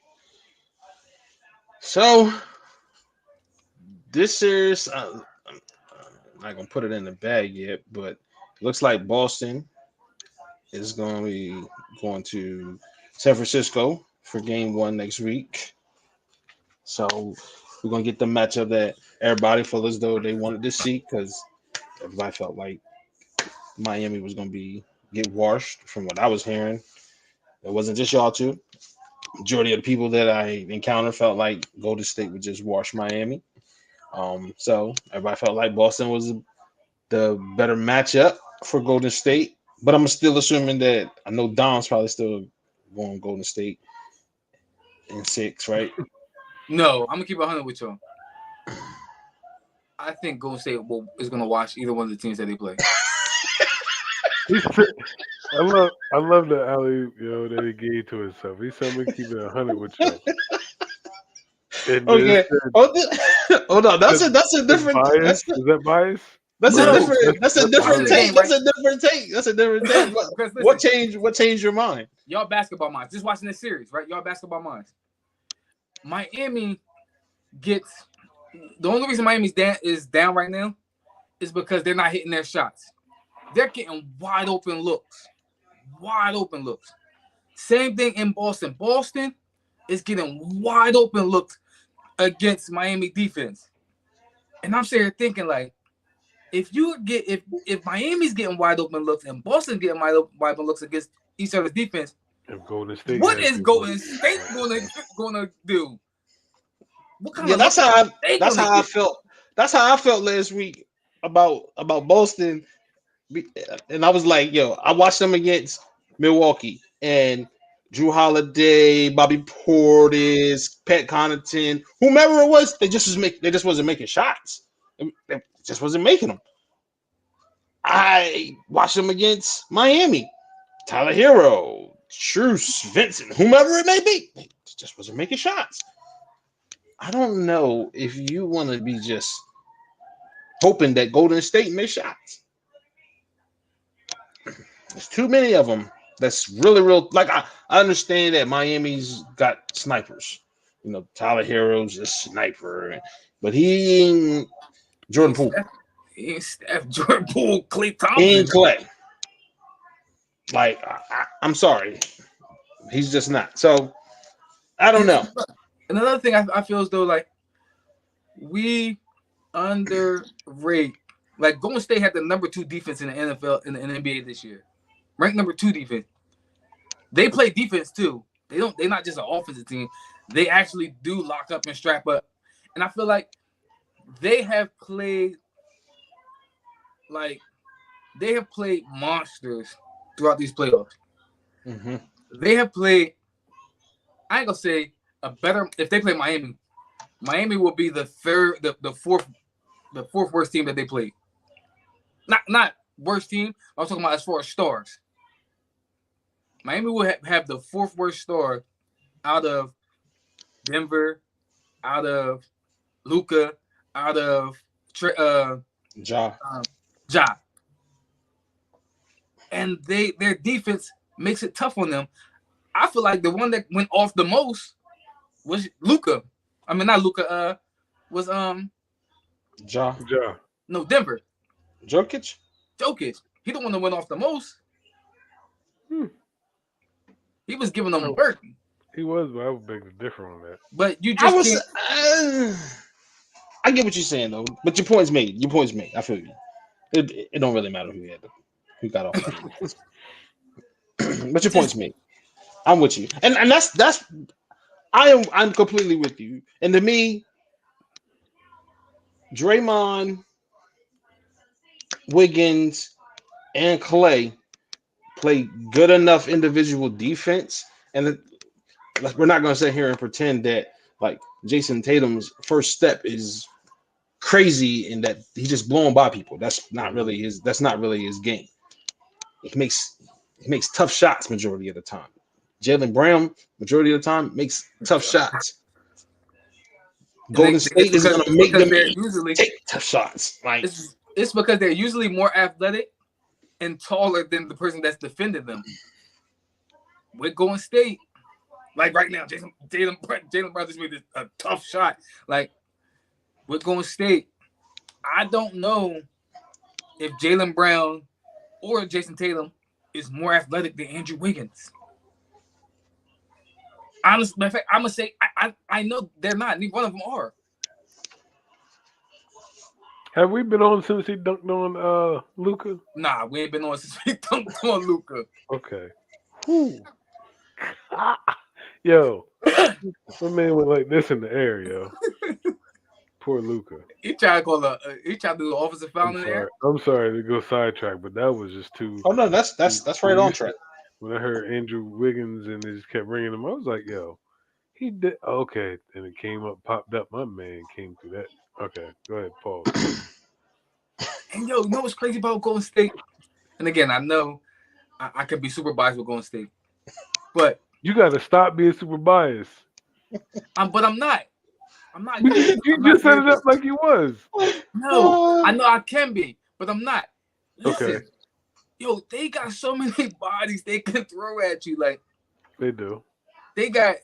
So this series, I'm not gonna put it in the bag yet, but it looks like Boston is going to be going to San Francisco for game 1 next week. So we're gonna get the matchup that everybody felt as though they wanted to see, because everybody felt like Miami was gonna get washed. From what I was hearing, it wasn't just y'all two. Majority of the people that I encountered felt like Golden State would just wash Miami. So everybody felt like Boston was the better matchup for Golden State. But I'm still assuming that I know Dom's probably still going Golden State in 6, right? No, I'm gonna keep it 100 with y'all. I think Golden State is gonna watch either one of the teams that they play. I love the alley, that he gave to himself. He said, "I'm gonna keep it 100 with you." Okay. Hold on. That's a different. Bias? Is that bias? That's a different. That's a different take. Game, right? That's a different take. What changed? What changed your mind? Y'all basketball minds. Just watching this series, right? Y'all basketball minds. Miami gets the only reason Miami's is down right now is because they're not hitting their shots. They're getting wide open looks. Same thing in Boston. Boston is getting wide open looks against Miami defense. And I'm sitting here thinking, like, if Miami's getting wide open looks and Boston getting wide open looks against each other's defense, what is Golden State gonna do? What kind of that's how I felt. That's how I felt last week about Boston. And I was like, I watched them against Milwaukee and Drew Holiday, Bobby Portis, Pat Connaughton, whomever it was. They just wasn't making shots. They just wasn't making them. I watched them against Miami, Tyler Hero, Truce, Vincent, whomever it may be. They just wasn't making shots. I don't know if you want to be just hoping that Golden State makes shots. There's too many of them. That's really real. Like I understand that Miami's got snipers. Tyler Hero's a sniper, but he ain't Jordan Poole. He ain't Steph, Jordan Poole, Klay Thompson. He ain't Klay. Like I'm sorry, he's just not. So I don't know. Another thing I feel as though like we underrate. Like Golden State had the number 2 defense in the NFL in the NBA this year, ranked number 2 defense. They play defense too. They're not just an offensive team. They actually do lock up and strap up, and I feel like they have played monsters throughout these playoffs. Mm-hmm. They have played. I ain't gonna say a better. If they play Miami, Miami will be the fourth worst team that they played. Not worst team. I was talking about as far as stars. Miami will have the fourth worst star out of Denver, out of Luka, out of Ja. Ja. And their defense makes it tough on them. I feel like the one that went off the most was Luka. I mean, not Luka. Was Ja. Ja. no Denver. Jokic. He the one that went off the most. Hmm. He was giving them work. He was, but I would beg to differ on that. But you just can't. I get what you're saying though, but your point's made. I feel you. It don't really matter who got off that. But your point's made. I'm with you, and that's I'm completely with you. And to me, Draymond, Wiggins, and Clay play good enough individual defense, and we're not going to sit here and pretend that like Jason Tatum's first step is crazy and that he's just blowing by people. That's not really his game. He makes tough shots majority of the time. Jaylen Brown majority of the time makes tough shots. Golden State is going to make them take tough shots. Like it's because they're usually more athletic and taller than the person that's defending them. With Golden State, like right now, Jaylen Brown just made a tough shot. Like with Golden State, I don't know if Jaylen Brown or Jason Tatum is more athletic than Andrew Wiggins. Honestly, in fact, I'm gonna say I know they're not. Neither one of them are. Have we been on since he dunked on Luka? Nah, we ain't been on since we dunked on Luka. Okay. Whew. Yo, my man went like this in the air, yo. Poor Luka. He tried to do the offensive foul in there. I'm sorry to go sidetrack, but that was just too. Oh no, that's right on track. When I heard Andrew Wiggins and they just kept bringing him, I was like, yo, he did okay. And it came up, popped up. My man came through that. Okay, go ahead, Paul. And yo, you know what's crazy about Golden State? And again, I know I could be super biased with Golden State, but you got to stop being super biased. But I'm not. I'm not. You just set it up like you was. No, I know I can be, but I'm not. Listen, okay. Yo, they got so many bodies they can throw at you. Like they do. They got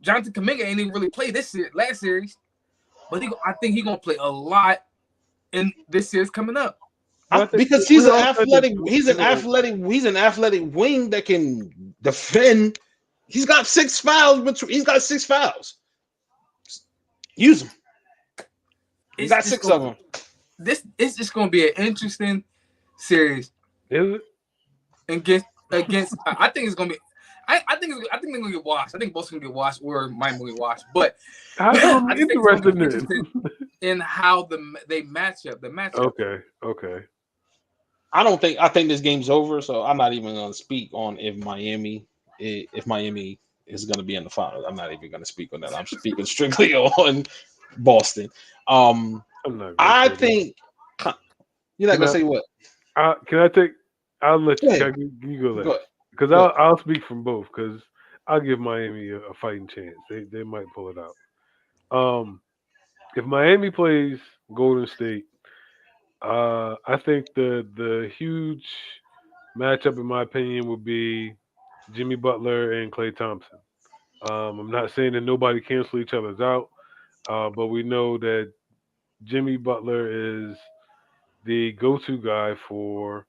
Jonathan Kuminga ain't even really played last series, but I think he's gonna play a lot in this series coming up. Because he's an athletic wing that can defend. He's got 6 fouls. He's got 6 fouls. Use them. He's got 6 of them. It's just gonna be an interesting series. Is it? Against I think it's gonna be. I think they're gonna get washed. I think both gonna get washed or might get washed. But I'm interested in how they match up. The matchup. Okay. I think this game's over, so I'm not even gonna speak on if Miami is gonna be in the finals. I'm not even gonna speak on that. I'm speaking strictly on Boston. I think you're not gonna say what? Can I take? I'll let you. You go last. Because I'll speak from both. Because I'll give Miami a fighting chance. They might pull it out. If Miami plays Golden State, I think the huge matchup, in my opinion, would be Jimmy Butler and Klay Thompson. I'm not saying that nobody cancel each other's out, but we know that Jimmy Butler is the go-to guy for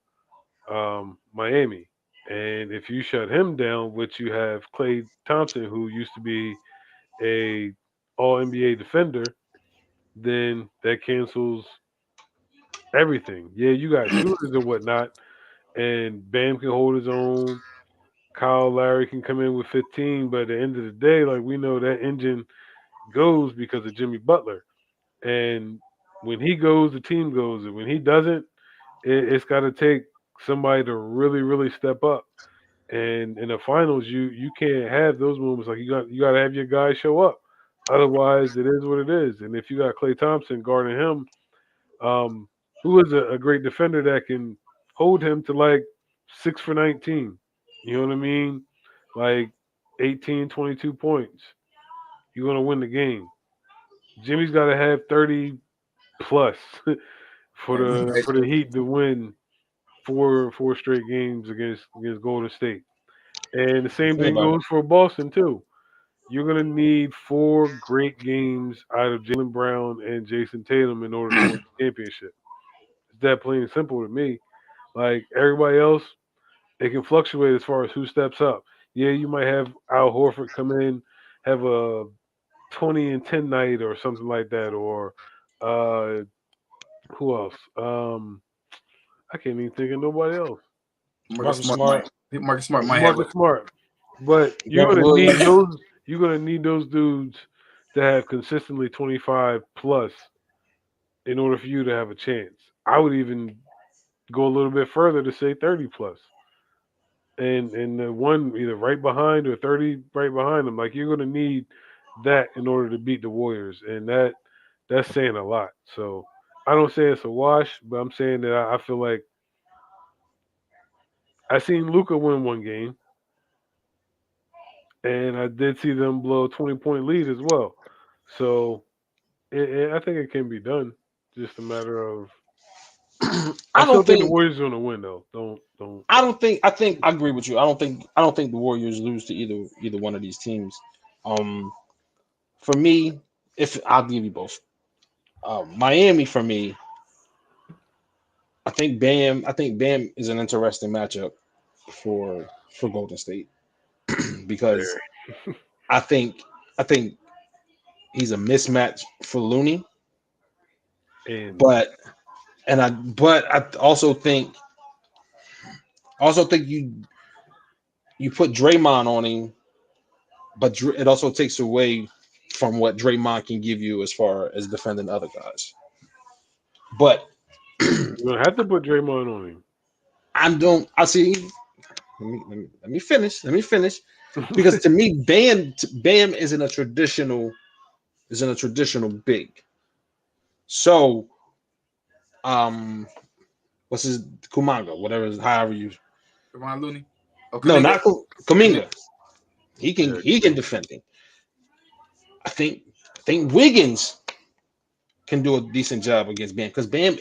Miami. And if you shut him down, which you have Klay Thompson, who used to be a All-NBA defender, then that cancels everything. Yeah, you got shooters and whatnot, and Bam can hold his own. Kyle Lowry can come in with 15, but at the end of the day, like we know that engine goes because of Jimmy Butler. And when he goes, the team goes. And when he doesn't, it's got to take somebody to really, really step up. And in the finals, you can't have those moments. Like you got to have your guys show up. Otherwise, it is what it is. And if you got Klay Thompson guarding him, who is a great defender that can hold him to like 6 for 19, You know what I mean? Like 18, 22 points. You're going to win the game. Jimmy's got to have 30 plus for the Heat to win four straight games against Golden State. And the same Think thing about it. goes for Boston too. You're gonna need 4 great games out of Jalen Brown and Jason Tatum in order to win the championship. It's that plain and simple to me. Like everybody else, it can fluctuate as far as who steps up. Yeah, you might have Al Horford come in, have a 20 and 10 night or something like that, or uh, who else? I can't even think of nobody else. Marcus Marcus Smart might. Smart, Marcus Smart might have Marcus it. Smart. But you're Grant gonna need Williams. those. You're gonna need those dudes to have consistently 25 plus in order for you to have a chance. I would even go a little bit further to say 30 plus, and the one either right behind or 30 right behind them. Like you're gonna need that in order to beat the Warriors, and that's saying a lot. So I don't say it's a wash, but I'm saying that I feel like I seen Luca win one game, and I did see them blow a 20-point lead as well. So I think it can be done. Just a matter of. I I still don't think the think. Warriors are going to win though. Don't. I don't think. I think I agree with you. I don't think the Warriors lose to either one of these teams. Um, for me, if I'll give you both. Miami for me. I think Bam is an interesting matchup for Golden State because I think I think he's a mismatch for Looney, And but I also think you put Draymond on him, but it also takes away from what Draymond can give you as far as defending other guys. But you're going to have to put Draymond on him. I don't. I see. Let me finish. Let me finish. Because to me, Bam isn't a traditional big. So um, what's his Kumanga, whatever, however you. Ron Looney. Oh, No, Kaminga. not Kuminga. He can Yeah, he can defend him. I think Wiggins can do a decent job against Bam because Bam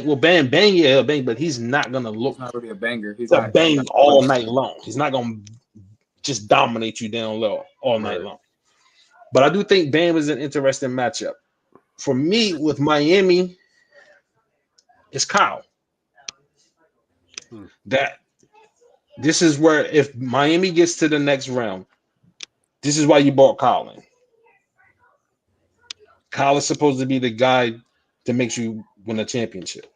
will bang, yeah, he'll bang, but he's not gonna He's look not really a banger. He's to not. He's bang not all one. night long. He's not gonna just dominate you down low all night right. long. But I do think Bam is an interesting matchup. For me, with Miami, it's Kyle. Hmm. That this is where if Miami gets to the next round, this is why you bought Kyle in. Kyle is supposed to be the guy that makes you win a championship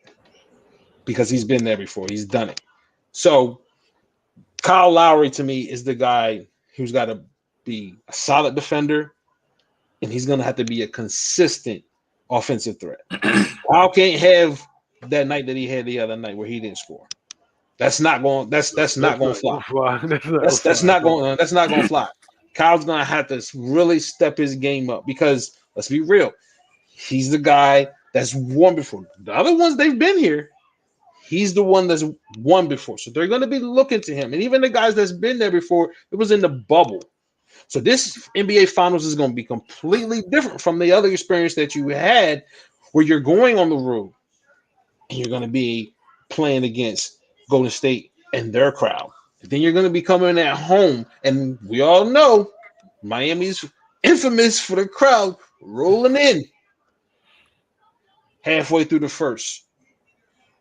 because he's been there before. He's done it. So Kyle Lowry to me is the guy who's got to be a solid defender and he's going to have to be a consistent offensive threat. Kyle can't have that night that he had the other night where he didn't score. That's not going. That's not That's going not to going fly. to fly. That's not going to That's fly not at all. going. That's not going to fly. Kyle's going to have to really step his game up because let's be real, he's the guy that's won before. The other ones they've been here. He's the one that's won before, so they're going to be looking to him. And even the guys that's been there before, it was in the bubble. So this NBA Finals is going to be completely different from the other experience that you had, where you're going on the road and you're going to be playing against Golden State and their crowd. And then you're going to be coming at home, and we all know Miami's infamous for the crowd rolling in halfway through the first.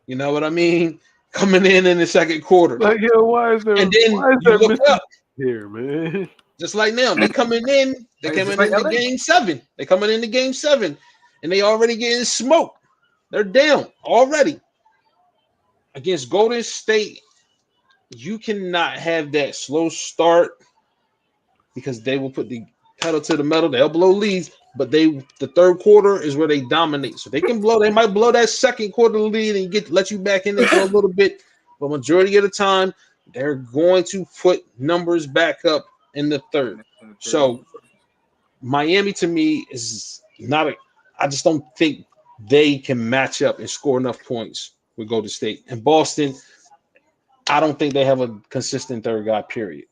You know what I mean? Coming in the second quarter, Like, yo, and then why is you there look missing up here, man? just like now. They coming in. They Hey, just coming like into LA. game 7. They coming into game 7, and they already getting smoked. They're down already against Golden State. You cannot have that slow start because they will put the pedal to the metal. They'll blow leads, but the third quarter is where they dominate. So they can blow. They might blow that second quarter lead and let you back in there for a little bit, but majority of the time they're going to put numbers back up in the third. In the third and So Miami to me is not a. I just don't think they can match up and score enough points with Golden State and Boston. I don't think they have a consistent third guy. Period.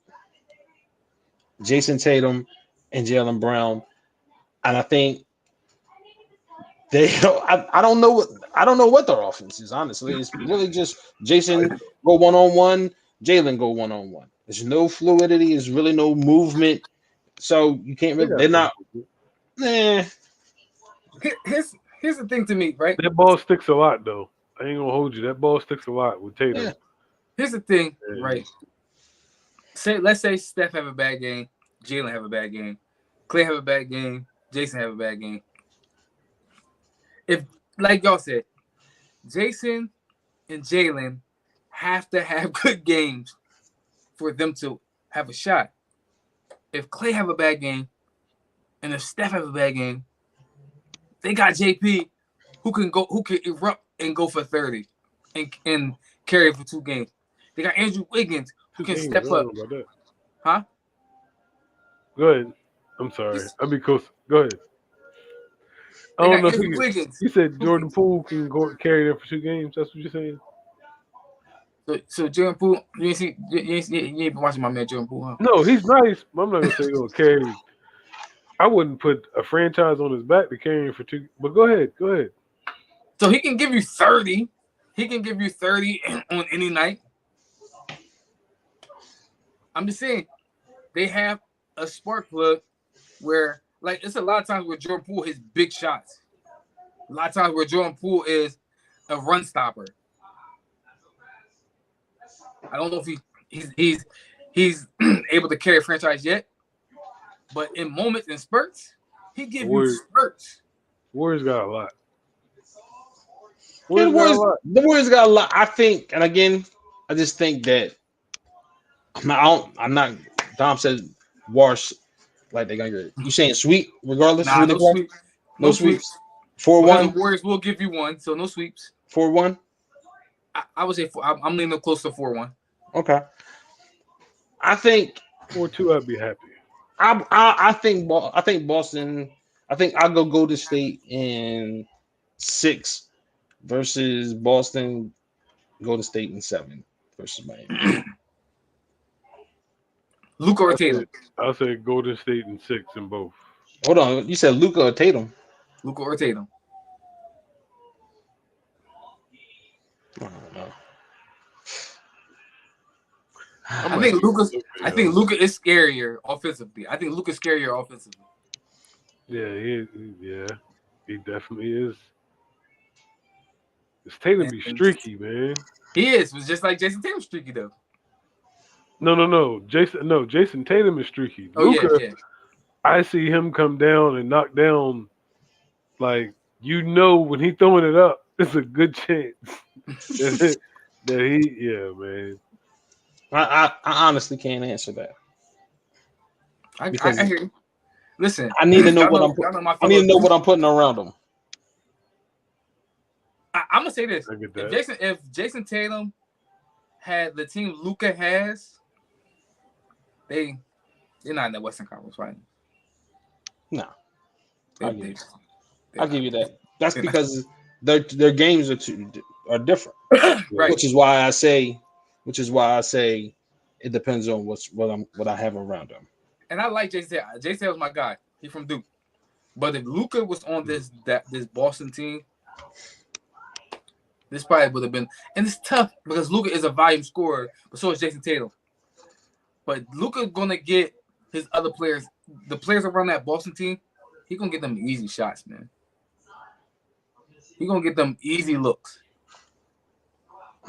Jason Tatum and Jaylen Brown, and I think they. I don't know what their offense is. Honestly, it's really just Jason go 1-on-1, Jaylen go 1-on-1. There's no fluidity. There's really no movement. So you can't really. They're not. Nah. Here's the thing to me, right? That ball sticks a lot, though. I ain't gonna hold you. That ball sticks a lot with Tatum. Yeah. Here's the thing, right? Let's say Steph have a bad game, Jaylen have a bad game, Clay have a bad game, Jason have a bad game. If, like y'all said, Jason and Jaylen have to have good games for them to have a shot. If Clay have a bad game and if Steph have a bad game, they got JP who can erupt and go for 30 and carry for 2 games. They got Andrew Wiggins who can step up. Huh? Go ahead. I'm sorry. I'll be close. Go ahead. I don't know if Wiggins. You said Jordan Poole can go carry them for 2 games. That's what you're saying? So Jordan Poole, you ain't been watching my man Jordan Poole, huh? No, he's nice. I'm not gonna say he'll carry. I wouldn't put a franchise on his back to carry him for 2. But go ahead. So he can give you 30. He can give you 30 on any night. I'm just saying, they have a spark plug where, like, it's a lot of times where Jordan Poole hits big shots. A lot of times where Jordan Poole is a run stopper. I don't know if he's able to carry a franchise yet, but in moments and spurts, he gives you spurts. Warriors got a lot. The Warriors got a lot. I think, and again, I just think that I'm not. Dom said Warriors like they're gonna get. You saying sweep regardless? Nah, no sweeps. No sweeps. 4-1. The Warriors will give you one, so no sweeps. 4-1. I would say I'm leaning close to 4-1. Okay. I think 4-2. I'd be happy. I think Boston. I think I'll go Golden State in 6 versus Boston. Golden State in 7 versus Miami. Luka or Tatum? I'll say Golden State in 6 in both. Hold on, you said Luka or Tatum? Luka or Tatum? I don't know. I think Luka is scarier offensively. Yeah, he definitely is. This Tatum be streaky, man. He is. It's just like Jason Tatum streaky though. No. Jason Tatum is streaky. Oh, Luka, yeah. I see him come down and knock down, like, when he throwing it up, it's a good chance that man. I honestly can't answer that. I hear you. Listen, I need to know what I'm putting around him. I'm gonna say this: if Jason Tatum had the team Luka has, they're not in the Western Conference Finals. No, I'll give you that. That's because their games are different, right? Which is why I say it depends on what I have around them. And I like Jason Tatum. Jason Tatum's my guy. He's from Duke. But if Luka was on this Boston team, this probably would have been. And it's tough because Luka is a volume scorer, but so is Jason Tatum. But Luka's gonna get his other players, the players around that Boston team. He's gonna get them easy shots, man. He's gonna get them easy looks.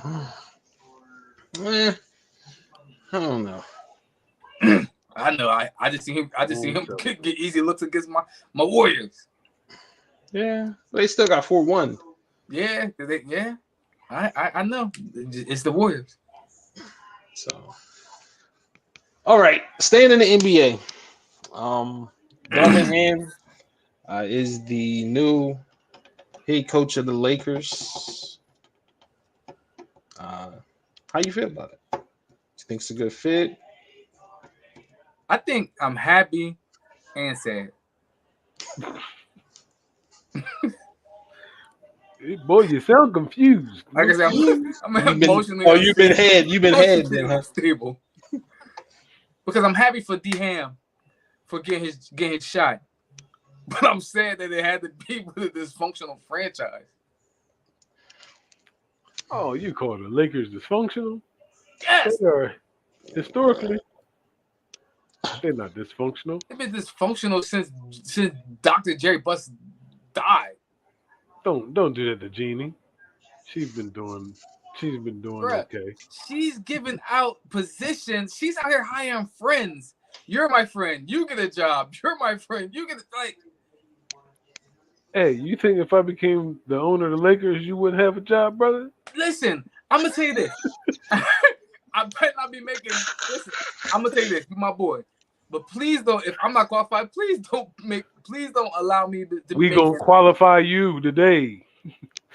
I don't know. I know. I just see him get easy looks against my Warriors. Yeah, they still got 4-1. Yeah, I know. It's the Warriors. So, all right, staying in the NBA. Darvin Ham is the new head coach of the Lakers. How you feel about it? You think it's a good fit? I think I'm happy and sad. Boy, you sound confused. Like I said, I'm You've been emotionally you've been head. You've been head then, huh? unstable. Because I'm happy for D Ham for getting his shot. But I'm sad that it had to be with a dysfunctional franchise. Oh, you call the Lakers dysfunctional? Yes, They are historically. They're not dysfunctional. they've been dysfunctional since Dr. Jerry Buss died. Don't do that to Jeannie. She's been doing Bruh, okay. she's giving out positions. She's out here hiring friends. You're my friend. You get a job. You're my friend. You get like. Hey, you think if I became the owner of the Lakers, you wouldn't have a job, brother? Listen, I'm gonna tell you this. I better not be making. Listen, I'm gonna tell you this. You're my boy, but please don't. If I'm not qualified, please don't allow me to We make gonna it. qualify you today.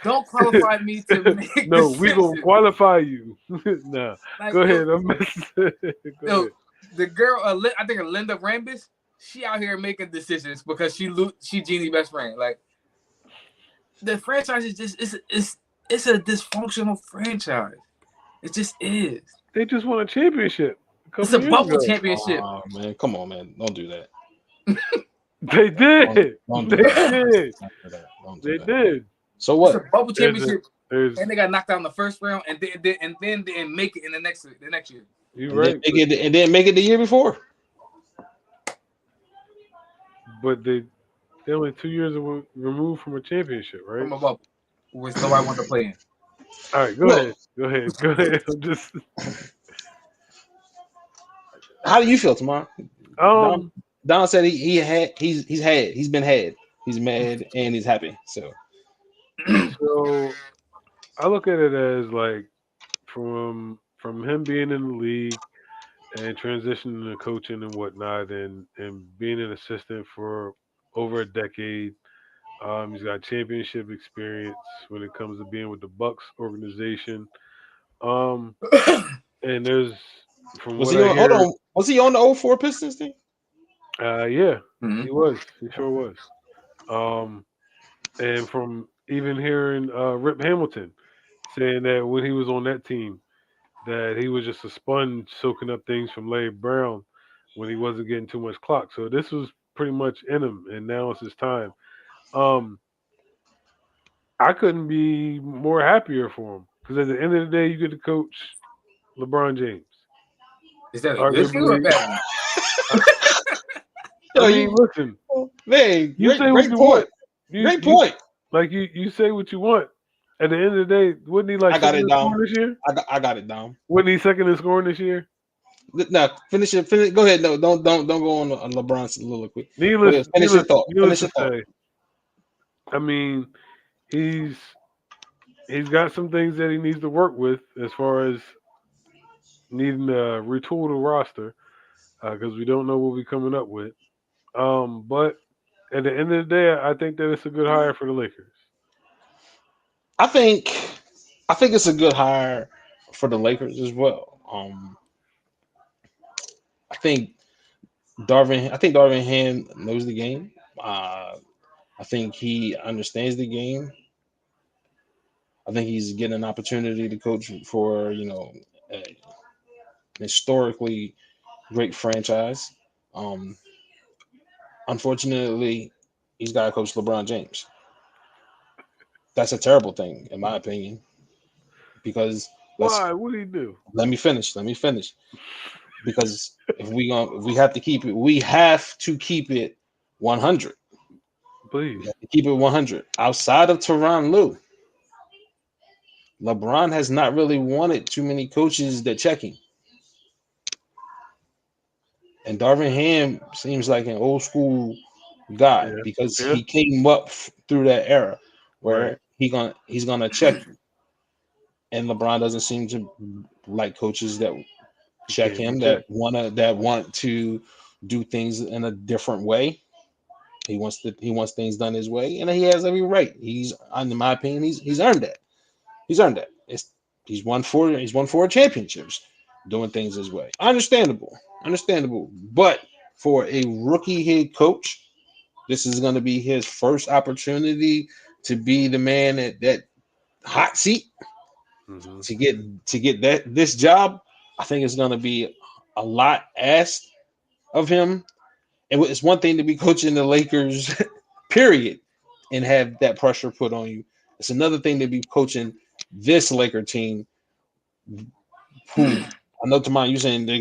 Don't qualify me to make. No, we gonna qualify you. Nah, Like, go ahead. I'm messing. Go ahead. The girl, I think Linda Rambis, she out here making decisions because she Jeannie's best friend. Like the franchise is just it's a dysfunctional franchise. It just is. They just won a championship. It's a bubble ago. championship. Oh man, come on, man! Don't do that. They did. Don't do They that. did. Don't do They that. did. So It's a what? bubble championship, There's, and they got knocked out in the first round, and then didn't make it in the next year. you're And right. didn't make it the year before. But they're only 2 years removed from a championship, right? From a bubble, which nobody wanted to play in. All right, go ahead. Go ahead. I'm just How do you feel tomorrow? Don said he's been had. He's mad and he's happy. So I look at it as like from him being in the league and transitioning to coaching and whatnot, and being an assistant for over a decade. He's got championship experience when it comes to being with the Bucks organization. And there's from was what he I on? hear, Hold on. Was he on the 04 Pistons thing? yeah, Mhm. he was. He sure was. And from even hearing Rip Hamilton saying that when he was on that team, that he was just a sponge soaking up things from Larry Brown when he wasn't getting too much clock. So this was pretty much in him, and now it's his time. I couldn't be more happier for him because at the end of the day, you get to coach LeBron James. Is that a good thing or a bad one? I mean, listen, Man, you say what great you point. want. Great point. Like you say what you want. At the end of the day, wasn't he like I got second it in down. scoring this year? I got it down. Wasn't he second in scoring this year? No, finish it. Finish. Go ahead. No, don't go on LeBron's soliloquy. Needless Finish your thought. to Finish your thought. say, I mean, he's got some things that he needs to work with as far as needing to retool the roster because we don't know what we're coming up with. But at the end of the day, I think that it's a good hire for the Lakers. I think it's a good hire for the Lakers as well. I think Darvin Ham knows the game. I think he understands the game. I think he's getting an opportunity to coach for a historically great franchise. Unfortunately, he's got to coach LeBron James. That's a terrible thing, in my opinion, because Why? What did he do? let me finish. Because if we have to keep it, we have to keep it 100. Please. We have to keep it 100. Outside of Tyronn Lue, LeBron has not really wanted too many coaches that check him. And Darvin Ham seems like an old school guy because he came up through that era where he's gonna check you. And LeBron doesn't seem to like coaches that check him, that want to do things in a different way. He wants things done his way, and he has every right. In my opinion, he's earned that. He's earned that. He's won four championships doing things his way. Understandable. But for a rookie head coach, this is going to be his first opportunity to be the man at that hot seat to get this job, I think it's going to be a lot asked of him. And it's one thing to be coaching the Lakers, period, and have that pressure put on you. It's another thing to be coaching this Laker team, who I know, Tamon, you're saying there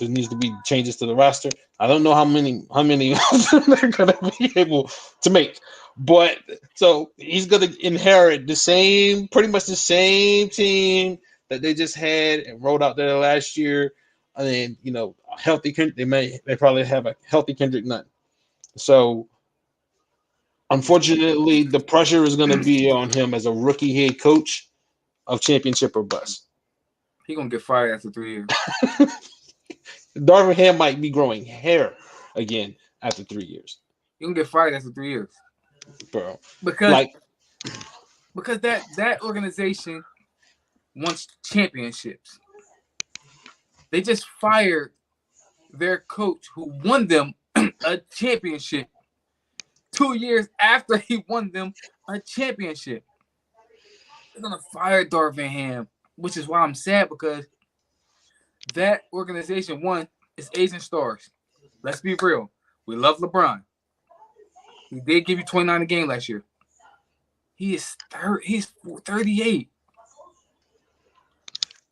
needs to be changes to the roster. I don't know how many they're going to be able to make. But so he's going to inherit pretty much the same team that they just had and rolled out there last year. And then, a healthy they probably have a healthy Kendrick Nunn. So unfortunately, the pressure is going to be on him as a rookie head coach of championship or bust. He's going to get fired after 3 years. Darvin Ham might be growing hair again after 3 years. He's going to get fired after 3 years. Bro. Because that organization wants championships. They just fired their coach who won them a championship 2 years after he won them a championship. They're going to fire Darvin Ham, which is why I'm sad, because that organization, one, is Asian stars. Let's be real. We love LeBron. He did give you 29 a game last year. He's 38.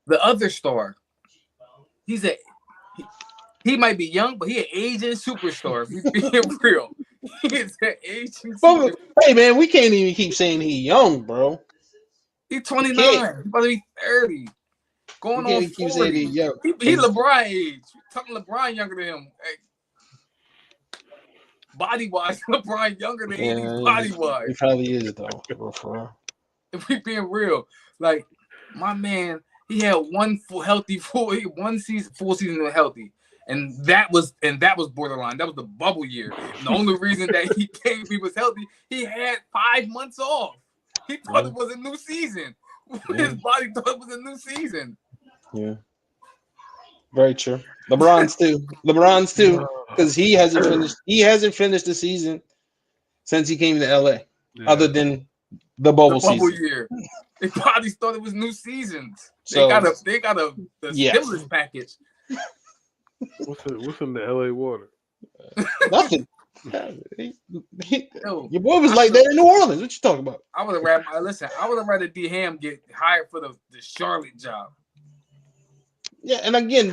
The other star, he might be young, but he an Asian superstar. He's being real. He is an Asian superstar. Hey, man, we can't even keep saying he's young, bro. He's 29. He's about to be 30. Going on 40. He's LeBron age. Talking LeBron younger than him. Hey. Body-wise, LeBron younger than him. Body-wise. He probably is, though. If we being real, like, my man, he had full season healthy. And that was borderline. That was the bubble year. And the only reason that he was healthy, he had 5 months off. He thought it was a new season. His body thought it was a new season. Yeah. Very true. LeBron's too. Because he hasn't finished the season since he came to LA. Yeah. Other than the bubble season. Year. They probably thought it was new seasons. They got a stimulus package. What's in the LA water? Nothing. Your boy was like that in New Orleans. What you talking about? I would have rather D Ham get hired for the Charlotte job. Yeah, and again,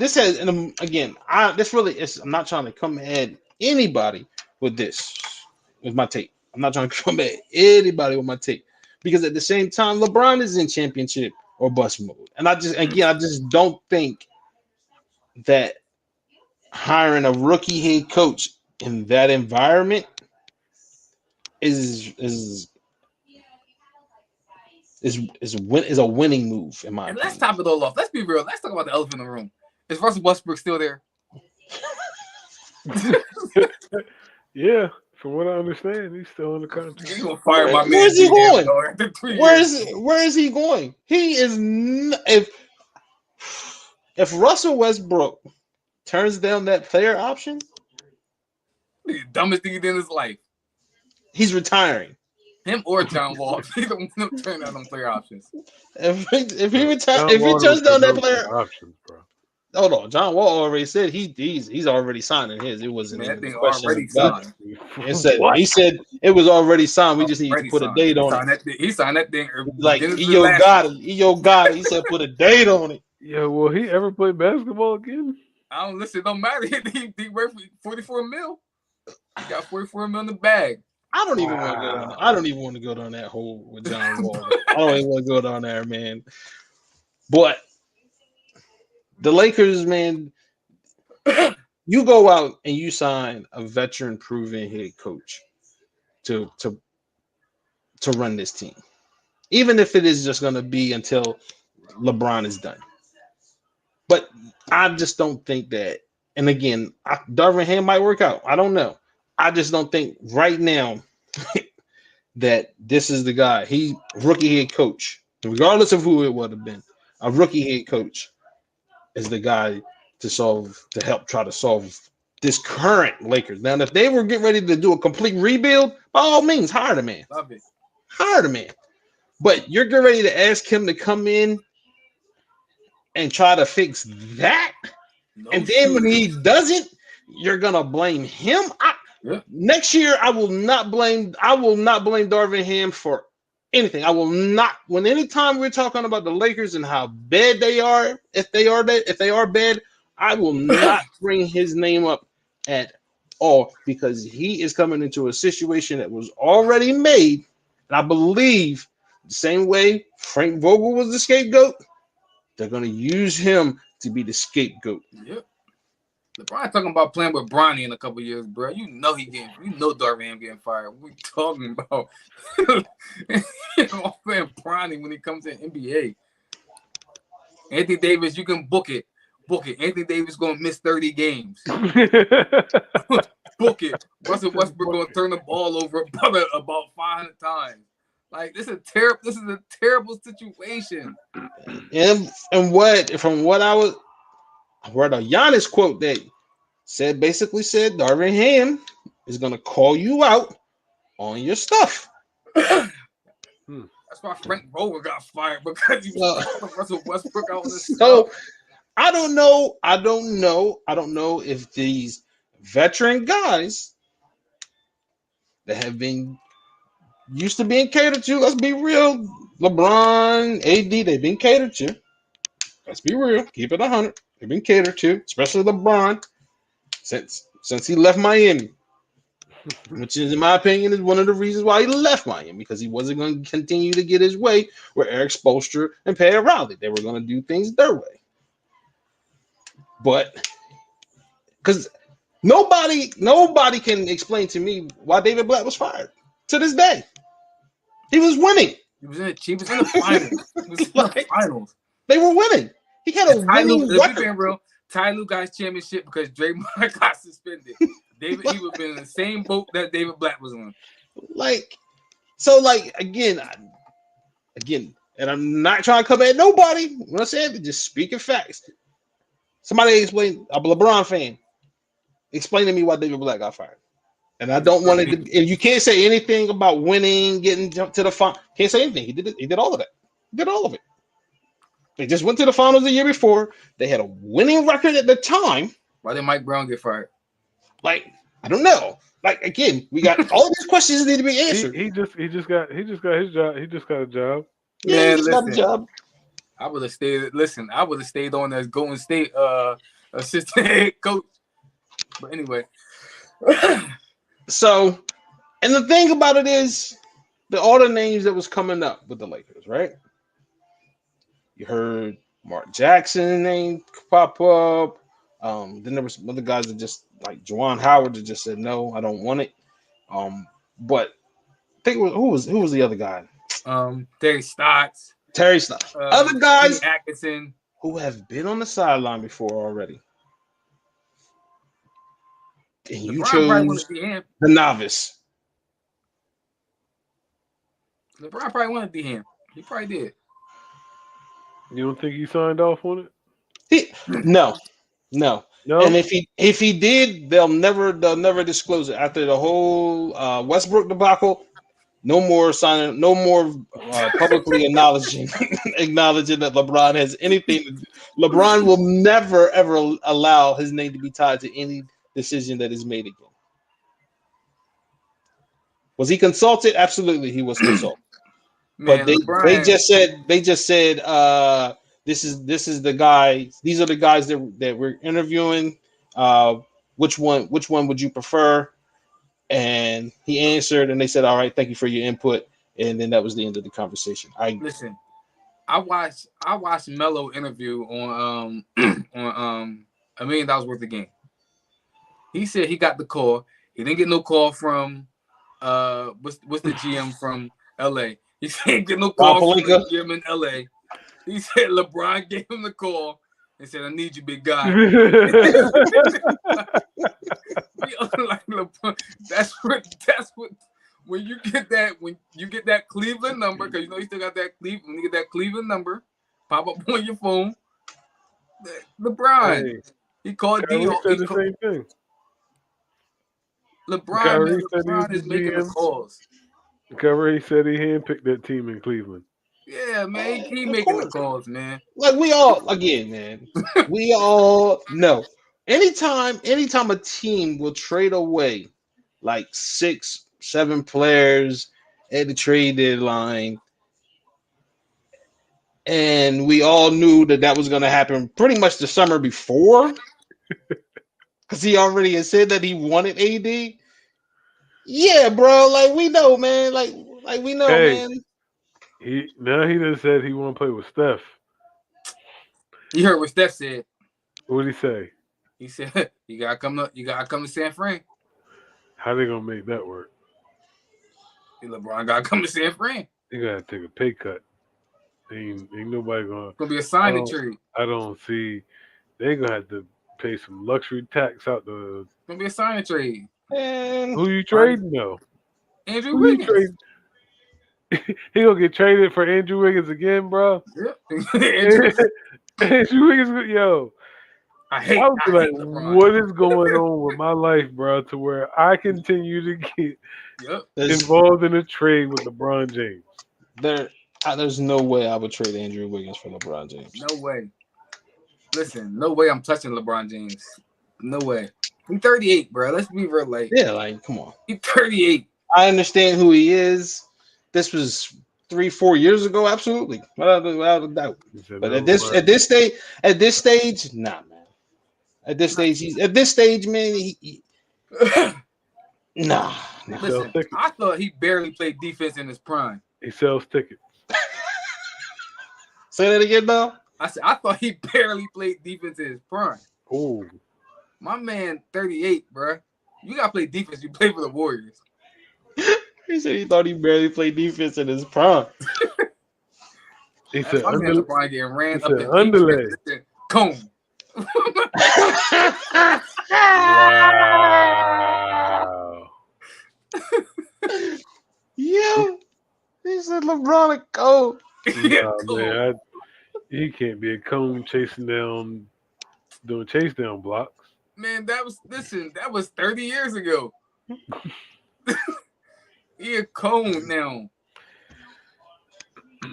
I'm not trying to come at anybody with my take. I'm not trying to come at anybody with my take, because at the same time, LeBron is in championship or bust mode, and I just don't think that hiring a rookie head coach in that environment is a winning move in my opinion. Let's top it all off. Let's be real. Let's talk about the elephant in the room. Is Russell Westbrook still there? Yeah, from what I understand, he's still in the contract. He's gonna fire my man. Where's he going? Where is he going? He is if Russell Westbrook turns down that player option, the dumbest thing he did in his life. He's retiring. Him or John Wall. He don't turn down them player options. If he turns down that player options, bro. Hold on, John Wall already said he's already signing his. It wasn't even a question. Already signed. He said it was already signed. We just need to put a date on it. He signed that thing. Like Io got it. He said put a date on it. Yeah, will he ever play basketball again? I don't listen. It don't matter. He worth $44 million. He got $44 million in the bag. I don't even want to go down that hole with John Wall. I don't even want to go down there, man. But the Lakers, man, you go out and you sign a veteran, proven head coach to run this team, even if it is just going to be until LeBron is done. But I just don't think that. And again, Darvin Ham might work out. I don't know. I just don't think right now that this is the guy. He rookie head coach, regardless of who it would have been. A rookie head coach is the guy to help try to solve this current Lakers. Now, if they were getting ready to do a complete rebuild, by all means, hire the man. Love it. hire the man. But you're getting ready to ask him to come in and try to fix that, and then when he doesn't, you're gonna blame him. Next year, I will not blame Darvin Ham for anything. I will not. When anytime we're talking about the Lakers and how bad they are, if they are bad, I will not bring his name up at all, because he is coming into a situation that was already made, and I believe the same way Frank Vogel was the scapegoat, they're going to use him to be the scapegoat. Yep. LeBron talking about playing with Bronny in a couple years, bro. You know Darvin Ham getting fired. What we talking about? Playing Bronny when he comes to the NBA. Anthony Davis, you can book it. Anthony Davis gonna miss 30 games. Book it. Russell Westbrook gonna turn the ball over about 500 times. Like, this is a terrible situation. And from what I read a Giannis quote that basically said Darvin Ham is gonna call you out on your stuff. That's why Frank Vogel got fired, because he was Russell Westbrook out on the stuff. I don't know if these veteran guys that have been used to being catered to, let's be real, LeBron, AD, they've been catered to. Let's be real, keep it 100. They've been catered to, especially LeBron, since he left Miami, which is, in my opinion, is one of the reasons why he left Miami, because he wasn't going to continue to get his way with Eric Spoelstra and Pat Riley. They were going to do things their way. But because nobody can explain to me why David Blatt was fired to this day. He was winning. He was in the finals. They were winning. He had a winning record. Ty Lue got his championship because Draymond got suspended. He would have been in the same boat that David Blatt was on. Again, and I'm not trying to come at nobody. When I said, just speaking facts. Somebody explain, a LeBron fan, explain to me why David Blatt got fired. And I don't want it to, and you can't say anything about winning, getting to the final. Can't say anything. He did all of that. He did all of it. They just went to the finals the year before. They had a winning record at the time. Why did Mike Brown get fired? I don't know. Again, we got all these questions need to be answered. He just got his job. He just got a job. Yeah, he just got a job. I would have stayed. Listen, I would have stayed on as Golden State assistant head coach. But anyway. So, and the thing about it is, all the names that was coming up with the Lakers, right? You heard Mark Jackson name pop up. Then there were some other guys that just, like Juwan Howard, that just said no, I don't want it. But I think who was the other guy? Terry Stotts. Other guys Atkinson, who have been on the sideline before already. And you chose the novice. LeBron probably wanted to be him. He probably did. You don't think he signed off on it? No. And if he did, they'll never disclose it. After the whole Westbrook debacle, no more signing, no more publicly acknowledging that LeBron has anything. LeBron will never ever allow his name to be tied to any decision that is made again. Was he consulted? Absolutely, he was consulted. But they just said this is the guy. These are the guys that we're interviewing. Which one would you prefer? And he answered, and they said, "All right, thank you for your input." And then that was the end of the conversation. I watched Melo interview on $1 Million Worth of Game. He said he got the call. He didn't get no call from what's the GM from LA. He said he didn't get no call from the GM in LA. He said LeBron gave him the call and said, "I need you, big guy." That's what when you get that Cleveland number, because you know you still got that Cleveland. When you get that Cleveland number, pop up on your phone. LeBron, he called Dio. Said the same thing. LeBron is making the calls. Curry said he handpicked that team in Cleveland. Yeah, man, he keep Of making the course. calls, man. Like we all again, man. We all know. Anytime a team will trade away like 6, 7 players at the trade deadline, and we all knew that was going to happen pretty much the summer before, because he already had said that he wanted AD. Yeah, bro. Like we know, man. Like we know, Hey, man. he just said he want to play with Steph. You heard what Steph said. What did he say? He said you gotta come to San Fran. How they gonna make that work? LeBron gotta come to San Fran. They gotta take a pay cut. Ain't nobody It's gonna be a signing trade. I don't see. They gonna have to pay some luxury tax out the. It's gonna be a signing trade. And Who you trading though? Andrew Who you Wiggins. trading? He gonna get traded for Andrew Wiggins again, bro. Yep. Andrew Wiggins, yo. I hate like, LeBron. what is going on with my life, bro? To where I continue to get involved in a trade with LeBron James. There's no way I would trade Andrew Wiggins for LeBron James. No way. Listen, no way I'm touching LeBron James. No way. He's 38, bro. Let's be real. Like, yeah, like, come on. He's 38. I understand who he is. This was 3-4 years ago, absolutely, without a doubt. But at this stage, nah, man. At this stage, man, nah. Listen, I thought he barely played defense in his prime. He sells tickets. Say that again, though. I thought he barely played defense in his prime. Oh, my man, 38, bro. You gotta play defense. You play for the Warriors. He said he thought he barely played defense in his prime. He said my man LeBron getting ran up in underlay. Cone. Wow. Yeah. He said LeBron a cone. Man, he can't be a cone doing chase down blocks. Man, that was 30 years ago. He a cone now.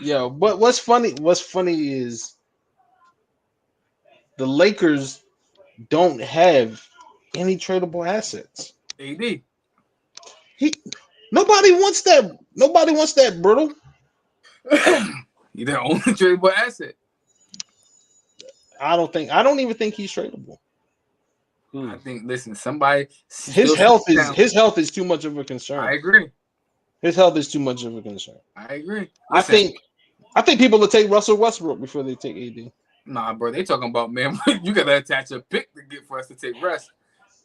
Yo, but what's funny is the Lakers don't have any tradable assets. AD. Nobody wants that, brittle. He's the only tradable asset. I don't even think he's tradable. I think somebody his health is too much of a concern. I agree. His health is too much of a concern. I agree. Listen, I think people will take Russell Westbrook before they take AD. Nah, bro, they talking about, man, you gotta attach a pick to get for us to take rest.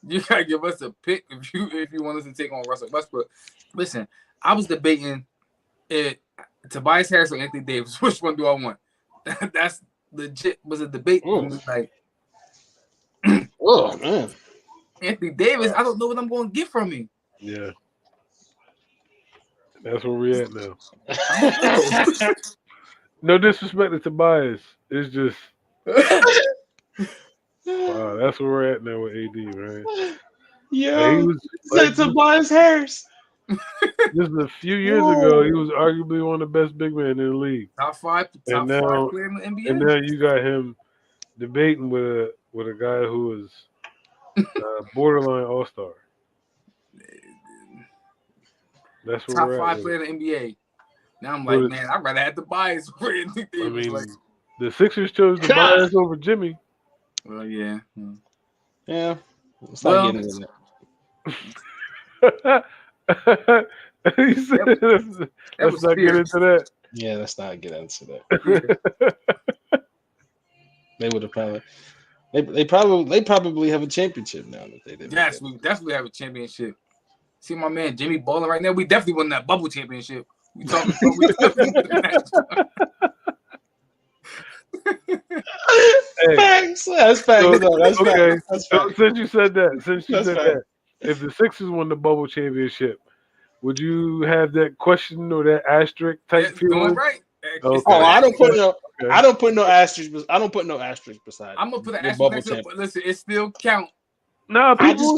You gotta give us a pick if you want us to take on Russell Westbrook. Listen, I was debating Tobias Harris or Anthony Davis. Which one do I want? That's legit was a debate. Like, oh man, Anthony Davis, I don't know what I'm going to get from him. Yeah, that's where we're at now. No disrespect to Tobias, it's just wow. That's where we're at now with AD, man. Yeah, like Tobias Harris. Just a few years ago, he was arguably one of the best big men in the league. Top five player in the NBA. And now you got him debating with a guy who is borderline all-star. That's what top we're 5 at player in the NBA. Now I'm like, man, I'd rather have the bias for Anthony Davis. I mean, like, the Sixers chose the bias over Jimmy. Well, yeah. Yeah. Let's not get into that. Let's not get into that. Yeah, let's not get into that. They would have probably. They probably have a championship now that they did. Yes, we definitely have a championship. See my man Jimmy balling right now. We definitely won that bubble championship. We talking. Facts. That's facts. That's okay. That's facts. Since you said that, if the Sixers won the bubble championship, would you have that question or that asterisk type feeling? Right. Okay. Oh, I don't put no asterisk. I don't put no asterisk beside. I'm gonna put an asterisk next to it, but listen, it still count. No, I just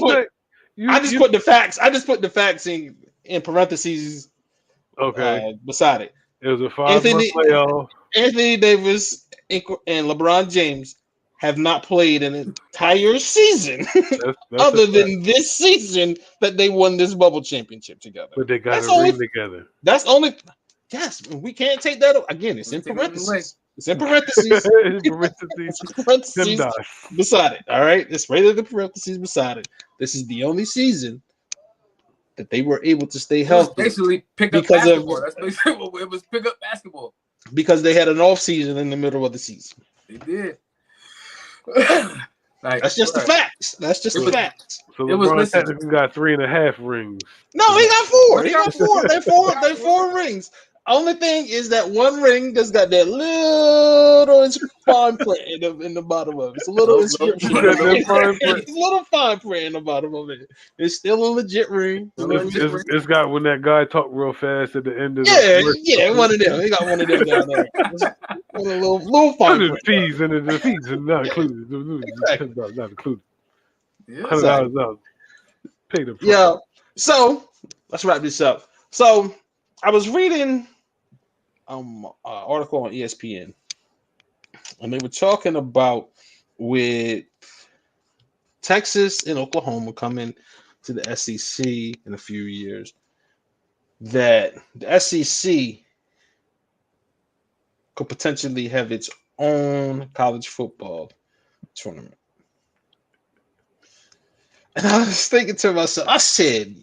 put the facts. I just put the facts in parentheses Okay. beside it. It was a 5-month playoff. Anthony Davis and LeBron James have not played an entire season That's other than this season that they won this bubble championship together. But they got a ring together. That's only. Yes, we can't take that again. It's in parentheses. It's in parentheses. parentheses beside it. All right, it's right at the parentheses beside it. This is the only season that they were able to stay healthy. Basically, pick up basketball. That's basically what it was. Pick up basketball because they had an off season in the middle of the season. They did. That's just the facts. That's just the facts. So LeBron technically got 3.5 rings. No, he got 4. He got 4. They 4 rings. Only thing is that one ring just got that little fine print in the bottom of it. It's a little inscription. It's a little fine print in the bottom of it. It's still a legit ring. It's got when that guy talked real fast at the end of one of them. He got one of them down there. A little fine print. Fees and the fees are not included. Exactly. Not included. $100 out. Pay them. Yeah. So let's wrap this up. So I was reading article on ESPN, and they were talking about with Texas and Oklahoma coming to the SEC in a few years, that the SEC could potentially have its own college football tournament. And I was thinking to myself, I said,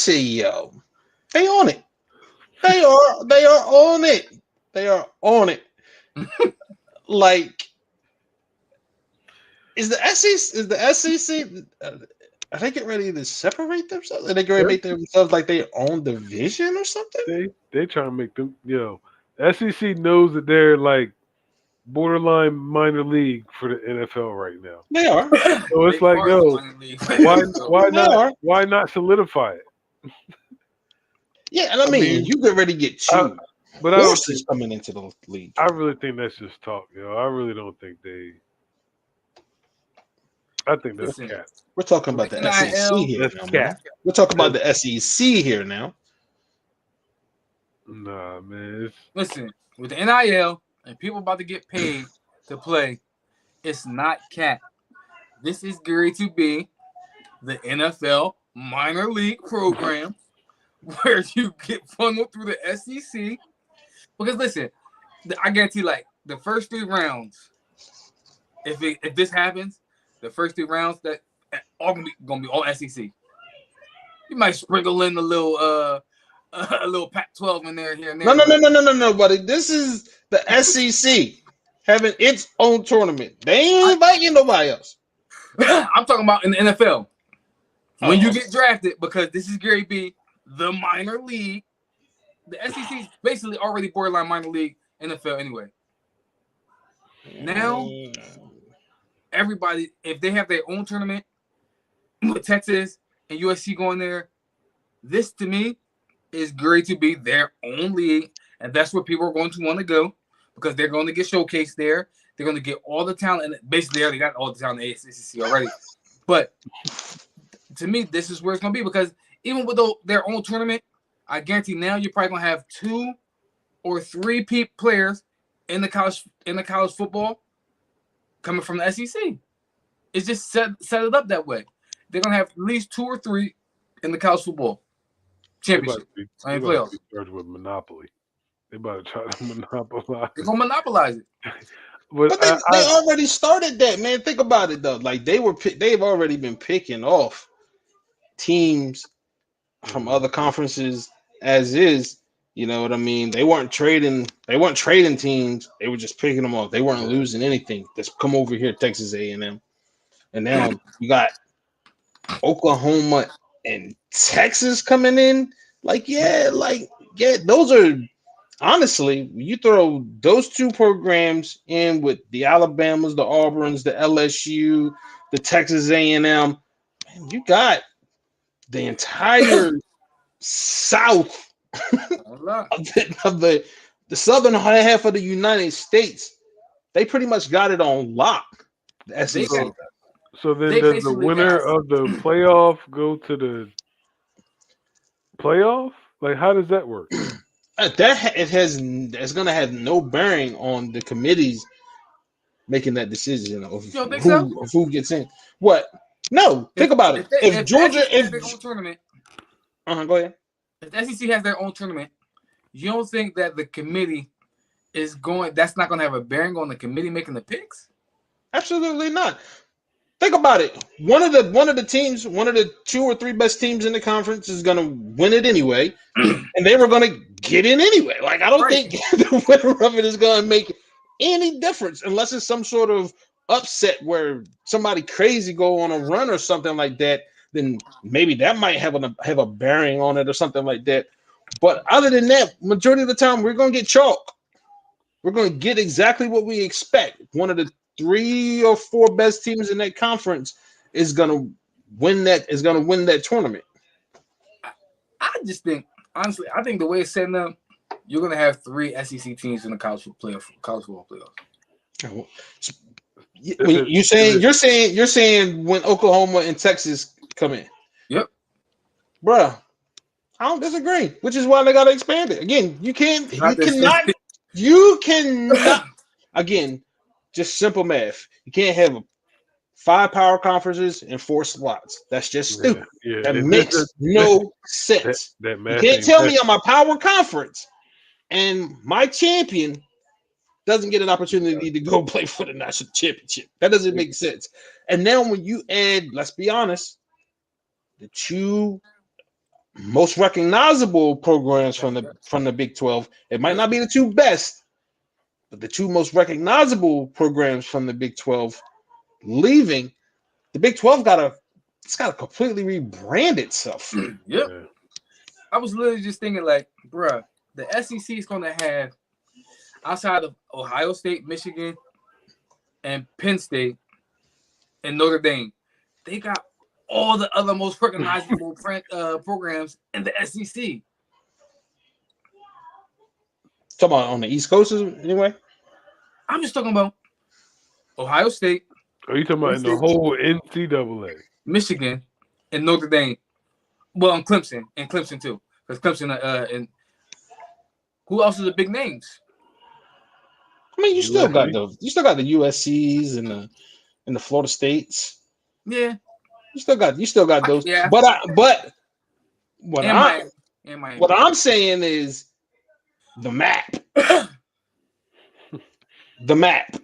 yo, they on it. They are on it. They are on it. Like, is the SEC are they getting ready to separate themselves? Are they going to make themselves like their own division or something? They trying to make them, SEC knows that they're like borderline minor league for the NFL right now. They are. So it's like, why not solidify it? Yeah, and I mean you get ready to get two horses coming into the league. I really think that's just talk, I really don't think they. I think that's cap. We're talking about the SEC here. We're talking about the SEC here now. Nah, man. Listen, with the NIL and people about to get paid to play, it's not cap. This is going to be the NFL minor league program where you get funneled through the SEC. Because listen, I guarantee, like the first 3 rounds, if this happens, the first 3 rounds that all gonna be all SEC. You might sprinkle in a little Pac-12 in there here and there. No, buddy. This is the SEC having its own tournament. They ain't inviting nobody else. I'm talking about in the NFL. When you get drafted, because this is Gary B, the minor league. The SEC is basically already borderline minor league NFL anyway. Now, everybody, if they have their own tournament with Texas and USC going there, this to me is going to be their own league, and that's where people are going to want to go because they're going to get showcased there. They're going to get all the talent, and basically they already got all the talent in the ACC already. But to me, this is where it's going to be because even with their own tournament, I guarantee now you're probably going to have 2 or 3 players in the college football coming from the SEC. It's just set it up that way. They're going to have at least 2 or 3 in the college football championship. They about to be with monopoly. They about to try to monopolize. They're going to monopolize it. But they already started that, man. Think about it though. Like they've already been picking off teams from other conferences as is. You know what I mean? They weren't trading teams. They were just picking them off. They weren't losing anything. Just come over here, Texas A&M. And now you got Oklahoma and Texas coming in. Those are honestly, you throw those 2 programs in with the Alabamas, the Auburns, the LSU, the Texas A&M, man, you got the entire South of the southern half of the United States. They pretty much got it on lock. The SEC. So then does the winner of the playoff go to the playoff? Like, how does that work? It's going to have no bearing on the committees making that decision of You don't think so? who gets in. What? No, think about it. If Georgia, has their own tournament, go ahead. If the SEC has their own tournament, you don't think that the committee is going? That's not going to have a bearing on the committee making the picks? Absolutely not. Think about it. One of the teams, one of the 2 or 3 best teams in the conference is going to win it anyway, and they were going to get in anyway. Like, I don't think the winner of it is going to make any difference unless it's some sort of upset where somebody crazy go on a run or something like that. Then maybe that might have a bearing on it or something like that. But other than that, majority of the time we're going to get chalk. We're going to get exactly what we expect. One of the 3 or 4 best teams in that conference is going to win that tournament. I just think, honestly, I think the way it's setting up, you're going to have 3 SEC teams in the college football playoffs. You're saying when Oklahoma and Texas come in. Yep. Bruh, I don't disagree, which is why they got to expand it. Again, you cannot again, just simple math. You can't have 5 power conferences and 4 slots. That's just stupid. Yeah, that makes no sense. That you can't tell me I'm a power conference and my champion doesn't get an opportunity to go play for the national championship. That doesn't make sense. And now when you add, let's be honest, the 2 most recognizable programs from the Big 12, it might not be the 2 best, but the 2 most recognizable programs from the Big 12 leaving, the Big 12 it's got to completely rebrand itself. Yep. Yeah. I was literally just thinking, like, bruh, the SEC is going to have, outside of Ohio State, Michigan, and Penn State, and Notre Dame, they got all the other most recognizable programs in the SEC. Talking about on the East Coast, anyway? I'm just talking about Ohio State. Are you talking about in the whole NCAA? Michigan and Notre Dame. Well, and Clemson too. Because Clemson and who else are the big names? I mean, you still got the USCs and the Florida States. Yeah. You still got those. Yeah. But what I'm saying is the map. The map.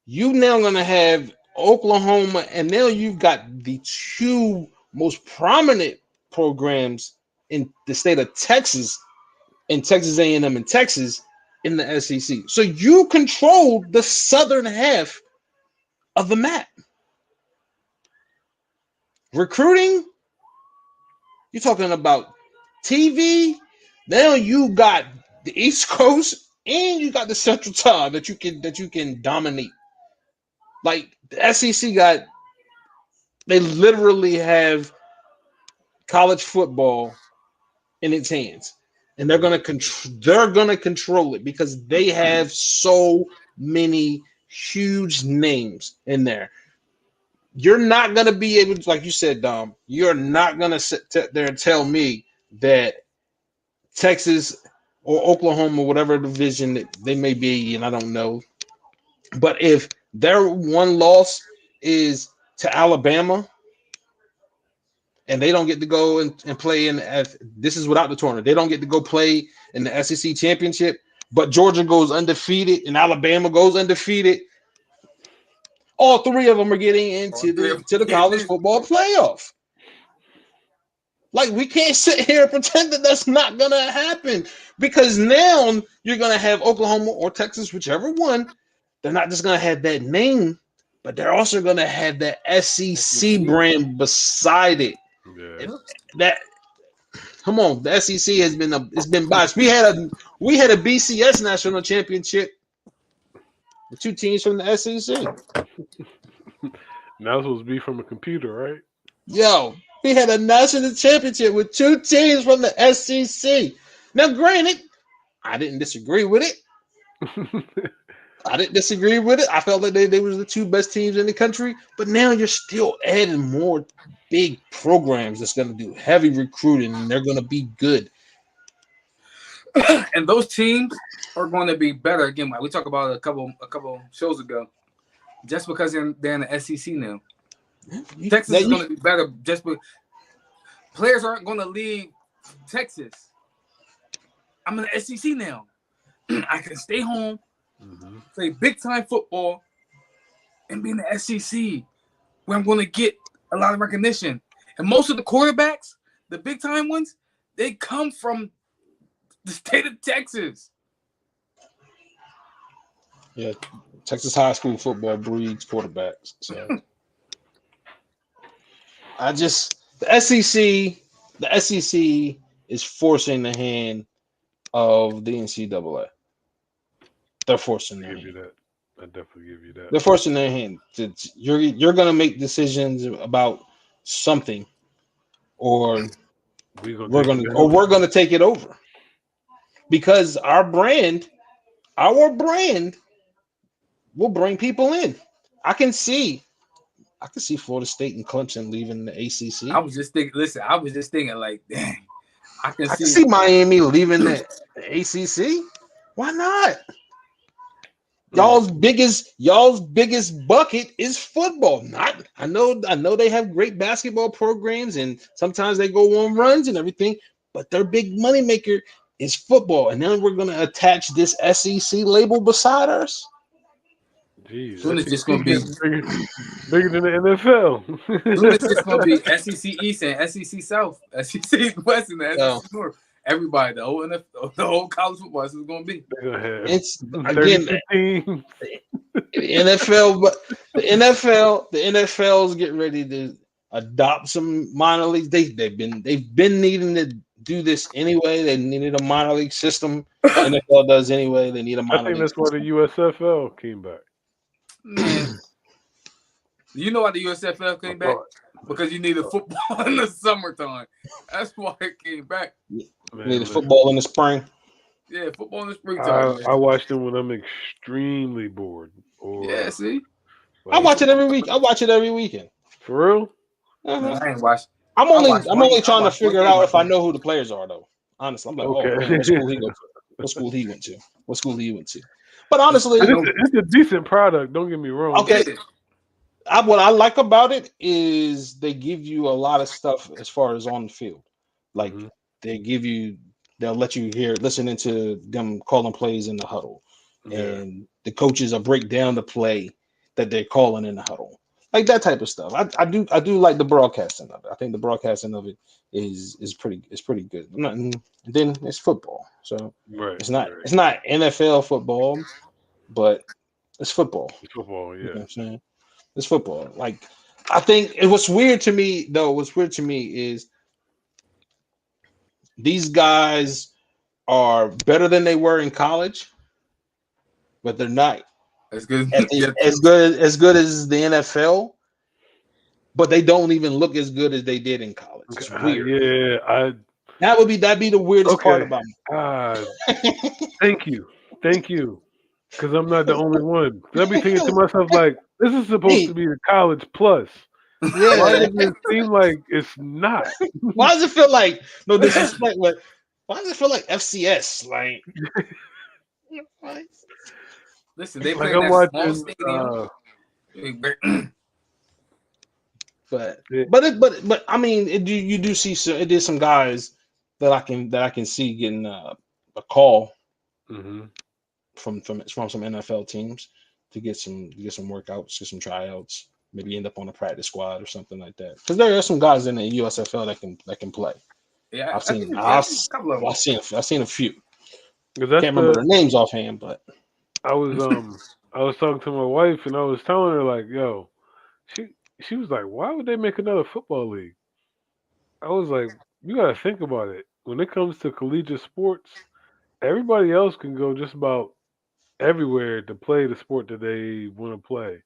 You now gonna have Oklahoma, and now you've got the 2 most prominent programs in the state of Texas, and Texas A&M and Texas in the SEC. So you control the southern half of the map. Recruiting, you're talking about TV. Now you got the East Coast and you got the Central Time that you can dominate. Like the SEC they literally have college football in its hands, and they're gonna control it because they have so many huge names in there. You're not gonna be able to, like you said, Dom. You're not gonna sit there and tell me that Texas or Oklahoma, whatever division that they may be, and I don't know, but if their one loss is to Alabama, and they don't get to go and play this is without the tournament. They don't get to go play in the SEC championship, but Georgia goes undefeated and Alabama goes undefeated. All 3 of them are getting into the college football playoff. Like, we can't sit here and pretend that that's not going to happen, because now you're going to have Oklahoma or Texas, whichever one. They're not just going to have that name, but they're also going to have that SEC brand beside it. Yeah. Come on, the SEC has been biased. We had a BCS national championship with 2 teams from the SEC. Now it's supposed to be from a computer, right? Yo, we had a national championship with 2 teams from the SEC. Now, granted, I didn't disagree with it. I felt like they were the 2 best teams in the country, but now you're still adding more big programs that's going to do heavy recruiting, and they're going to be good. And those teams are going to be better. Again, like we talked about a couple shows ago. Just because they're in the SEC now, Texas is going to be better. Just because players aren't going to leave Texas. I'm in the SEC now. I can stay home, play big time football, and be in the SEC, where I'm going to get a lot of recognition. And most of the quarterbacks, the big time ones, they come from the state of Texas. Yeah, Texas high school football breeds quarterbacks. So the SEC is forcing the hand of the NCAA. They're forcing their hand. I definitely give you that. They're forcing their hand. You're gonna make decisions about something, or we're gonna take it over, because our brand will bring people in. I can see Florida State and Clemson leaving the ACC. I was just thinking, like, dang, I can see Miami leaving the ACC. Why not? Y'all's biggest bucket is football. I know they have great basketball programs and sometimes they go on runs and everything, but their big money maker is football. And then we're gonna attach this SEC label beside us. Jeez, soon it's just gonna be bigger than the NFL. Soon it's just gonna be SEC East and SEC South, SEC West and the SEC North. Everybody, the whole NFL, the whole college football is going to be. It's again NFL, but the NFL is getting ready to adopt some minor leagues. They've been needing to do this anyway. They needed a minor league system. NFL does anyway. They need a minor league. I think that's why the USFL came back. Man, you know why the USFL came back? Because you needed football in the summertime. That's why it came back. You needed football in the spring. Yeah, football in the springtime. I watch them when I'm extremely bored. Yeah, see? I watch it every week. I watch it every weekend. For real? No, I ain't watched. I'm only trying to figure out if I know who the players are, though. Honestly, I'm like, what school he go to? What school he went to? What school he went to? But honestly, it's a decent product. Don't get me wrong. Okay. What I like about it is they give you a lot of stuff as far as on the field. Like they'll let you listen into them calling plays in the huddle. Yeah. And the coaches will break down the play that they're calling in the huddle. Like that type of stuff. I do like the broadcasting of it. I think the broadcasting of it is pretty good. And then it's football. So it's not NFL football, but it's football. It's football, yeah. You know what I'm saying? It's football. Like, I think what's weird to me is these guys are better than they were in college, but they're not as good as good as the NFL. But they don't even look as good as they did in college. It's weird. That'd be the weirdest part about me. Thank you, because I'm not the only one. I'd be thinking to myself like, this is supposed to be the college plus. Yeah. Why does it seem like it's not? Why does it feel like no disrespect? But why does it feel like FCS? Like, listen, they play that small stadium. But I mean, you do see some guys that I can see getting a call from some NFL teams to get some workouts, get some tryouts, maybe end up on a practice squad or something like that. Because there are some guys in the USFL that can play. Yeah, I've seen a few. Can't remember their names offhand, but I was talking to my wife and I was telling her like, yo, she was like, why would they make another football league? I was like, you gotta think about it. When it comes to collegiate sports, everybody else can go just about everywhere to play the sport that they want to play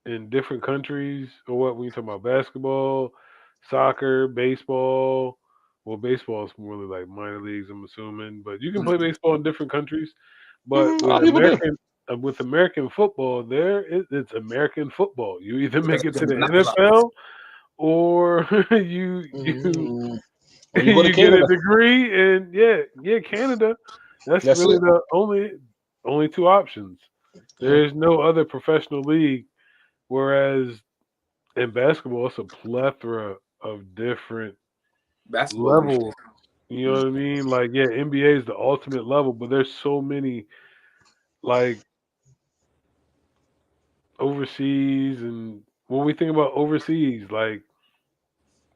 in different countries or what. When you talk about basketball, soccer, baseball, well, baseball is more like minor leagues, I'm assuming, but you can play baseball in different countries. But with American football, it's American football. You either make it to the NFL or you get a degree in Canada. That's That's really it. the only two options. There is no other professional league. Whereas in basketball, it's a plethora of different Basketball league. levels. You know what I mean? Like, yeah, NBA is the ultimate level, but there's so many like overseas, and when we think about overseas, like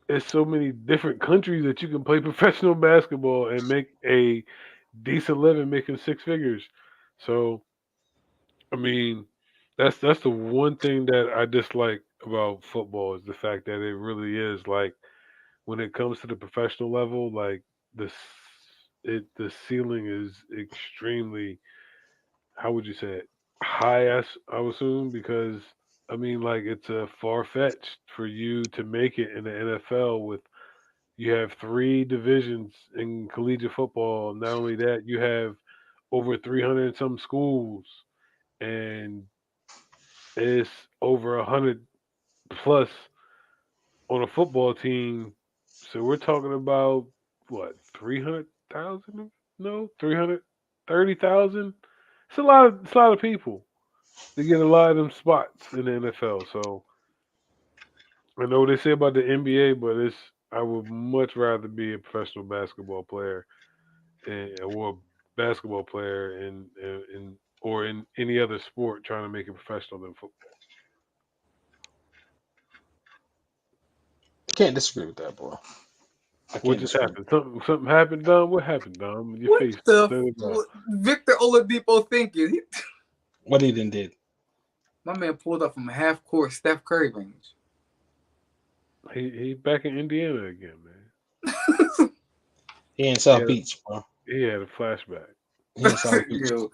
there's so many different countries that you can play professional basketball and make a decent living making six figures. So, I mean, that's the one thing that I dislike about football is the fact that it really is like when it comes to the professional level, like the ceiling is extremely, how would you say it, high, I would assume, because I mean like it's a far fetched for you to make it in the NFL with you have three divisions in collegiate football. Not only that, you have over 300 and some schools, and it's over 100 plus on a football team. So we're talking about what, 300,000? No, 330,000. It's a lot of people to get a lot of them spots in the NFL. So I know what they say about the NBA, but it's I would much rather be a professional basketball player or a basketball player in or in any other sport trying to make it professional than football. Can't disagree with that, bro. I What can't just disagree. happened? Something happened, Dom? What happened, Dom? Your What face the set it off. Victor Oladipo thinking? What he done did. My man pulled up from half court Steph Curry range. He back in Indiana again, man. He in He South had a, Beach, bro. he had a flashback. He in South Beach. Yo,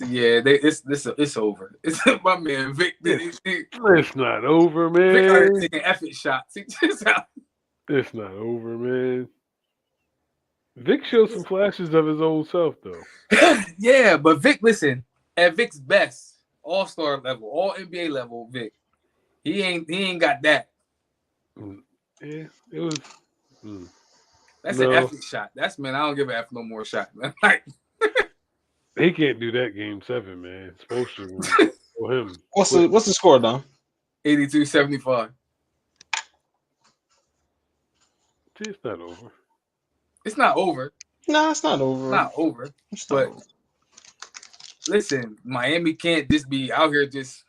yeah, it's over. It's my man Vic. It's not over, Vic out here man. taking effort shots. It's not over, man. Vic showed some flashes of his old self, though. Yeah, but Vic, listen, at Vic's best, all-star level, all NBA level, Vic, he ain't got that. Mm, yeah, it was. Mm, That's an no, effort shot. That's man. I don't give a F no more shot, man. Like he can't do that game seven, man. Spoelstra for him. What's the score, Don? 82-75. See, it's not over. It's not over. Nah, it's not over. Not over. It's not But over. listen, Miami can't just be out here just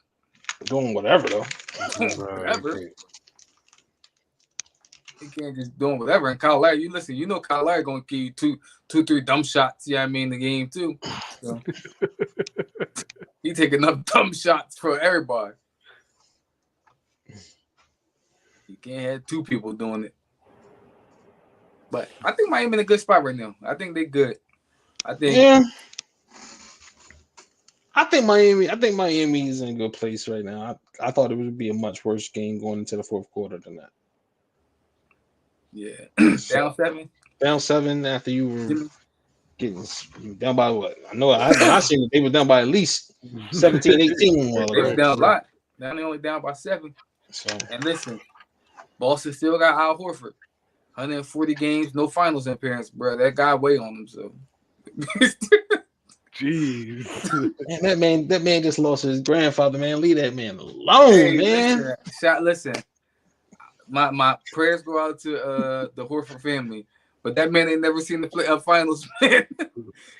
Doing whatever though. whatever. Okay. He can't just doing whatever. And Kyle Lowry, you know Kyle Lowry gonna give you two, three dumb shots. Yeah, I mean the game too. So, he taking up dumb shots for everybody. You can't have two people doing it. But I think Miami in a good spot right now. I think they're good. I think Yeah. I think Miami is in a good place right now. I thought it would be a much worse game going into the fourth quarter than that. yeah. So, Down 7. down 7 after you were getting down by what? I know when I seen it, they were down by at least 17, 18. They were down a lot. Now they only down by 7. So And listen, Boston still got Al Horford. 140 games, no finals appearance, bro. That guy weigh on him, so. Jeez. man, that man just lost his grandfather, man. Leave that man alone, Hey, man. listen. My prayers go out to the Horford family, but that man ain't never seen the playoff finals, man.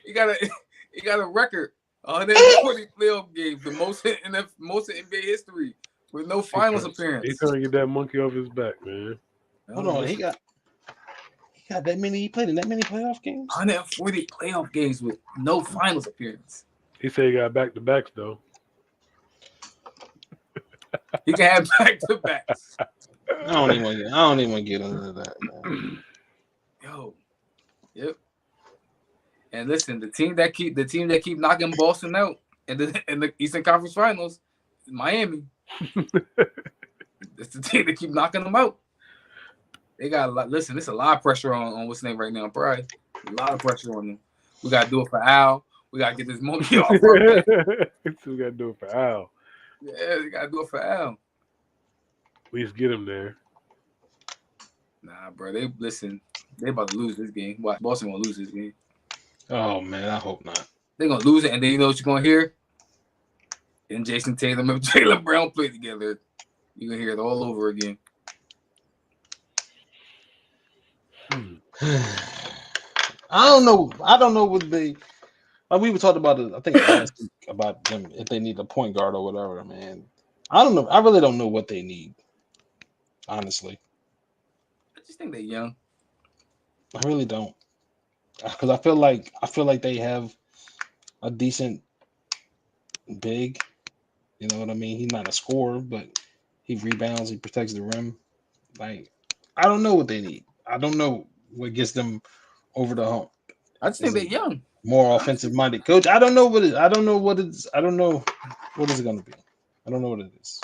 he got a record, 140 playoff games, the most in NBA history with no finals appearance. He's trying to get that monkey off his back, man. Hold on, he got that many. He played in that many playoff games. 140 playoff games with no finals appearance. He said he got back to backs though. He can have back to backs. I don't even want to get into that, man. Yo, yep. And listen, the team that keep knocking Boston out in the Eastern Conference Finals, Miami. It's the team that keep knocking them out. They got a lot. Listen, there's a lot of pressure on what's name right now, probably. A lot of pressure on them. We gotta do it for Al. We gotta get this monkey off. We gotta do it for Al. Yeah, we gotta do it for Al. At least get him there. Nah, bro. They about to lose this game. Watch, Boston gonna lose this game. Oh man, I hope not. They're gonna lose it, and then you know what you're gonna hear? And Jason Tatum and Jaylen Brown play together. You're gonna hear it all over again. I don't know. I don't know what they. Like we were talking about it, I think last week about them if they need a point guard or whatever. Man, I don't know. I really don't know what they need. Honestly, I just think they're young. I really don't. Because I feel like they have a decent big. You know what I mean? He's not a scorer, but he rebounds. He protects the rim. Like I don't know what they need. I don't know what gets them over the hump. I just think they're young. More offensive minded coach. I don't know what it. I don't know what it's. I don't know what is it going to be. I don't know what it is.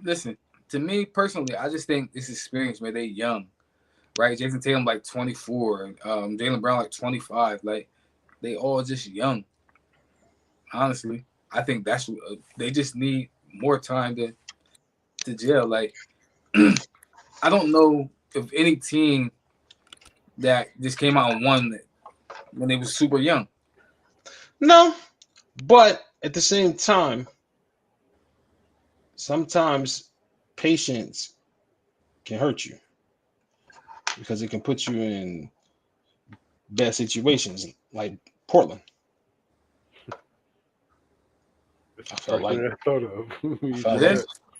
Listen, to me personally, I just think this experience, man, they're young, right? Jason Tatum like 24, Jaylen Brown like 25. Like they all just young. Honestly, I think that's they just need more time to gel. Like I don't know if any team that just came out and won when they was super young. No, but at the same time, sometimes patience can hurt you because it can put you in bad situations, like Portland. I felt like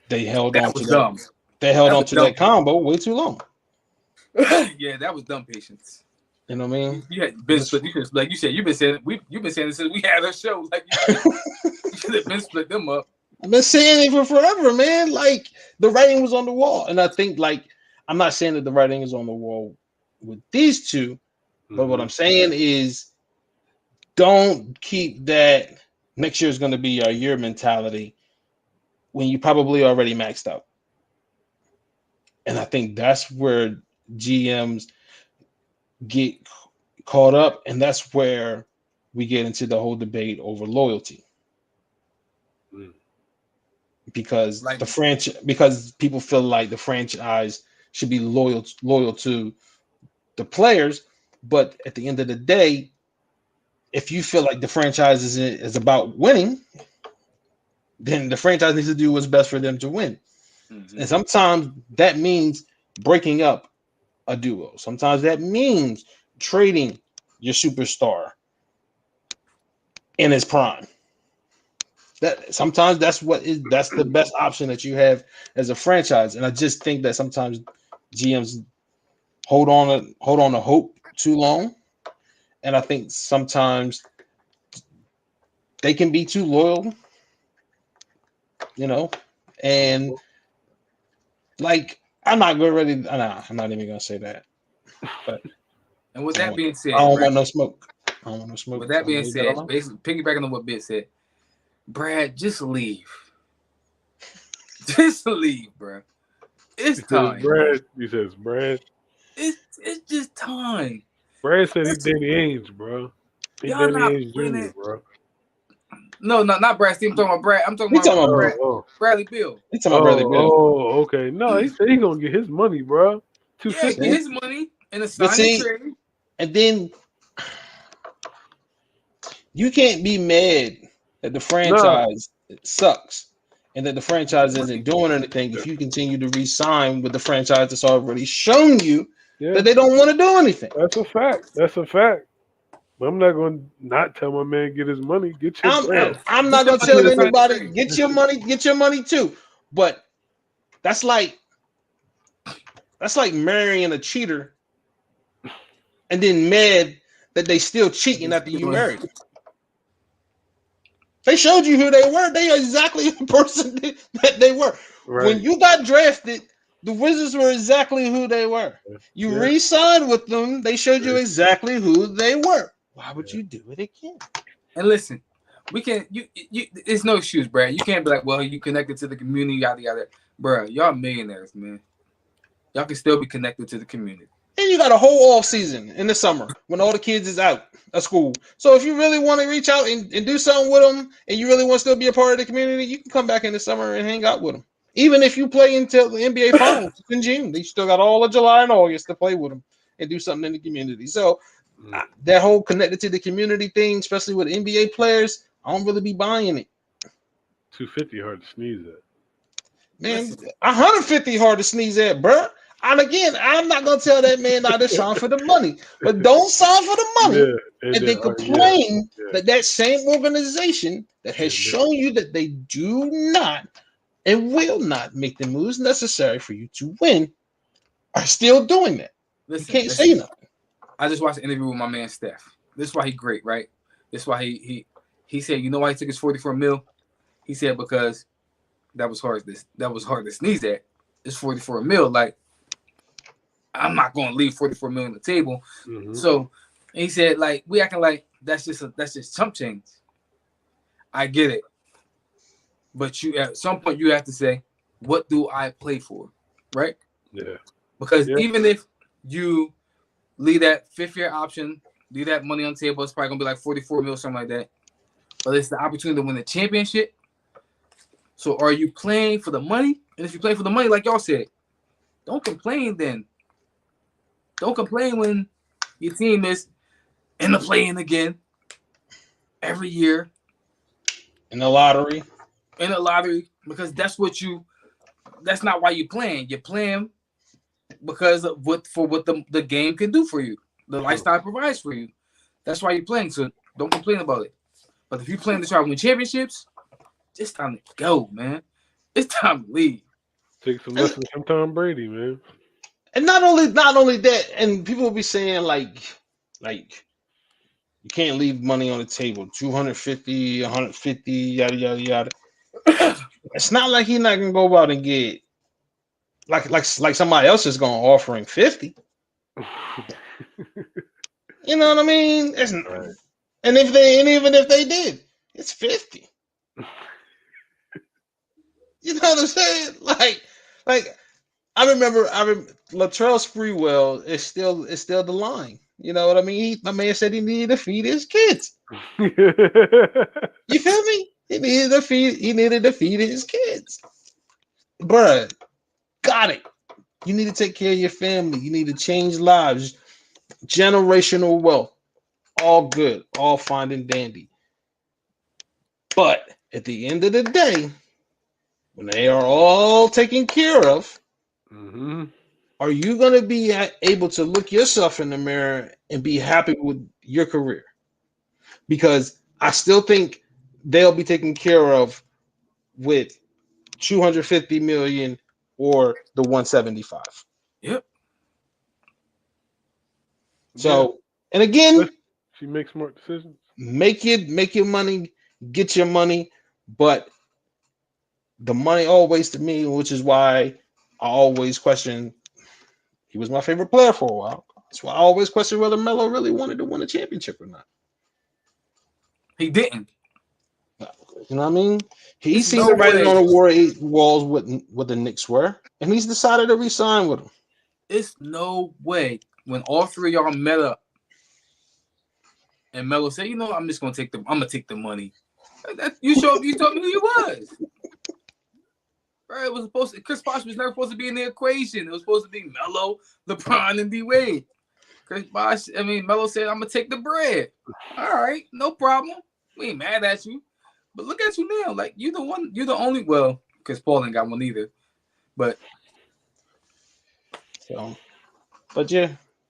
they held on to that. They held on to that combo way too long. Yeah, that was dumb patience. You know what I mean? You had been split. Like you said, you've been saying this since we had our show. Like you should have been split them up. I've been saying it for forever, man. Like the writing was on the wall, and I think I'm not saying that the writing is on the wall with these two, but what I'm saying is don't keep that next year is going to be our year mentality when you probably already maxed out. And I think that's where GMs get caught up, and that's where we get into the whole debate over loyalty. Because because people feel like the franchise should be loyal to the players, but at the end of the day, if you feel like the franchise is about winning, then the franchise needs to do what's best for them to win. And sometimes that means breaking up a duo. Sometimes that means trading your superstar in his prime. That sometimes that's the best option that you have as a franchise. And I just think that sometimes GMs hold on to hope too long. And I think sometimes they can be too loyal, and like I'm not even gonna say that. But and with that being said, I don't want no smoke. With that being said, basically piggybacking on what Bit said, Brad, just leave. Just leave, bro. It's time. He says, Brad. It's just time. Brad said he's Danny Ainge, bro. He's Danny Ainge Jr., bro. No, not Brad Steve. I'm talking about Brad. I'm talking about Bradley Beal. He's talking about Bradley Beal. Oh, okay. No, he said he's gonna get his money, bro. Get his money and a signing trade. And then you can't be mad that the franchise sucks and that the franchise isn't doing anything if you continue to re-sign with the franchise that's already shown you that they don't want to do anything. That's a fact. I'm not going to not tell my man get his money. Get your bread. I'm not going to tell anybody get your money too. But that's like marrying a cheater and then mad that they still cheating after you married. They showed you who they were. They are exactly the person that they were. Right. When you got drafted, the Wizards were exactly who they were. You re-signed with them. They showed you exactly who they were. Why would you do it again? And listen, we can't. You. It's no excuse, Brad. You can't be like, well, you connected to the community, yada yada. Bro, y'all millionaires, man. Y'all can still be connected to the community. And you got a whole off season in the summer when all the kids is out of school. So if you really want to reach out and do something with them, and you really want to still be a part of the community, you can come back in the summer and hang out with them. Even if you play until the NBA Finals in June, they still got all of July and August to play with them and do something in the community. So That whole connected to the community thing, especially with NBA players, I don't really be buying it. 250 hard to sneeze at. Man, 150 hard to sneeze at, bruh. And again, I'm not gonna tell that man not to sign for the money, but don't sign for the money and then complain that same organization that has shown you that they do not and will not make the moves necessary for you to win are still doing that. You can't say nothing. I just watched an interview with my man Steph. This is why he's great, right? This is why he said, you know why he took his 44 mil? He said because that was hard to sneeze at. It's 44 mil. Like, I'm not gonna leave 44 mil on the table. Mm-hmm. So he said, like, we acting like that's just chump change. I get it. But you at some point you have to say, what do I play for? Right? Yeah. Because even if you leave that fifth-year option, leave that money on the table, it's probably gonna be like 44 mil, something like that. But it's the opportunity to win the championship. So are you playing for the money? And if you play for the money, like y'all said, don't complain then. Don't complain when your team is in the play-in again every year. In the lottery. Because that's not why you're playing. You're playing because of what the game can do for you. The lifestyle provides for you. That's why you're playing. So don't complain about it. But if you're playing to try to win championships, it's time to go, man. It's time to leave. Take some lessons from Tom Brady, man. And not only that, and people will be saying like you can't leave money on the table. 250, 150, yada yada yada. It's not like he's not gonna go out and get like somebody else is gonna offer him 50. You know what I mean? It's right. And even if they did, it's 50. You know what I'm saying? Like I remember Latrell Sprewell is still the line. You know what I mean? My man said he needed to feed his kids. You feel me? He needed to feed his kids. Bruh, got it. You need to take care of your family. You need to change lives. Generational wealth. All good. All fine and dandy. But at the end of the day, when they are all taken care of, are you going to be able to look yourself in the mirror and be happy with your career? Because I still think they'll be taken care of with 250 million or the 175. Yep. So, and again, she makes smart decisions. Make your money, get your money, but the money always to me, which is why I always question. He was my favorite player for a while. That's why I always question whether Melo really wanted to win a championship or not. He didn't. You know what I mean? He's seen the writing on the walls what the Knicks were, and he's decided to re-sign with them. It's no way when all three of y'all met up and Melo said, "You know, I'm gonna take the money." You told me who you was. Right? It was supposed to. Chris Bosh was never supposed to be in the equation. It was supposed to be Melo, LeBron, and D Wade. Melo said, "I'm gonna take the bread." All right, no problem. We ain't mad at you. But look at you now. Like, you're the only, well, because Paul ain't got one either. But yeah,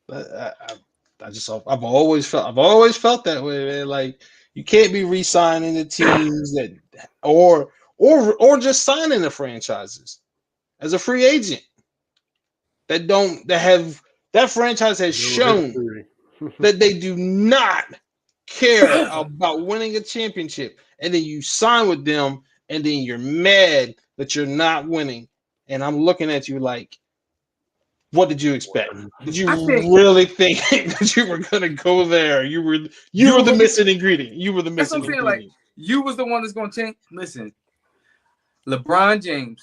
I've always felt that way, man. Like, you can't be re-signing the teams that or just signing the franchises as a free agent that franchise has shown that they do not care about winning a championship, and then you sign with them, and then you're mad that you're not winning. And I'm looking at you like, what did you expect? Did you really think that you were gonna go there? You were the missing ingredient. You were the missing ingredient. Like, you was the one that's gonna change. Listen, LeBron James,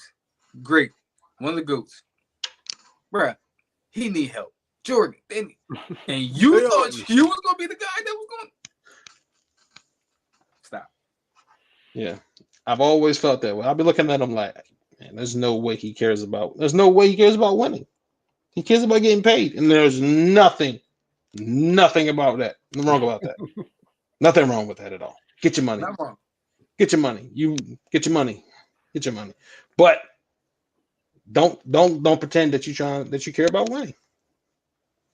great, one of the GOATs. Bruh, he need help. Jordan, and you thought you was gonna be the guy that was gonna stop. Yeah, I've always felt that way. I'll be looking at him like, man, there's no way he cares about winning. He cares about getting paid, and there's nothing Nothing about that. Nothing wrong about that. Nothing wrong with that at all. Get your money. Not wrong. Get your money. You get your money. Get your money. But don't pretend that you care about winning.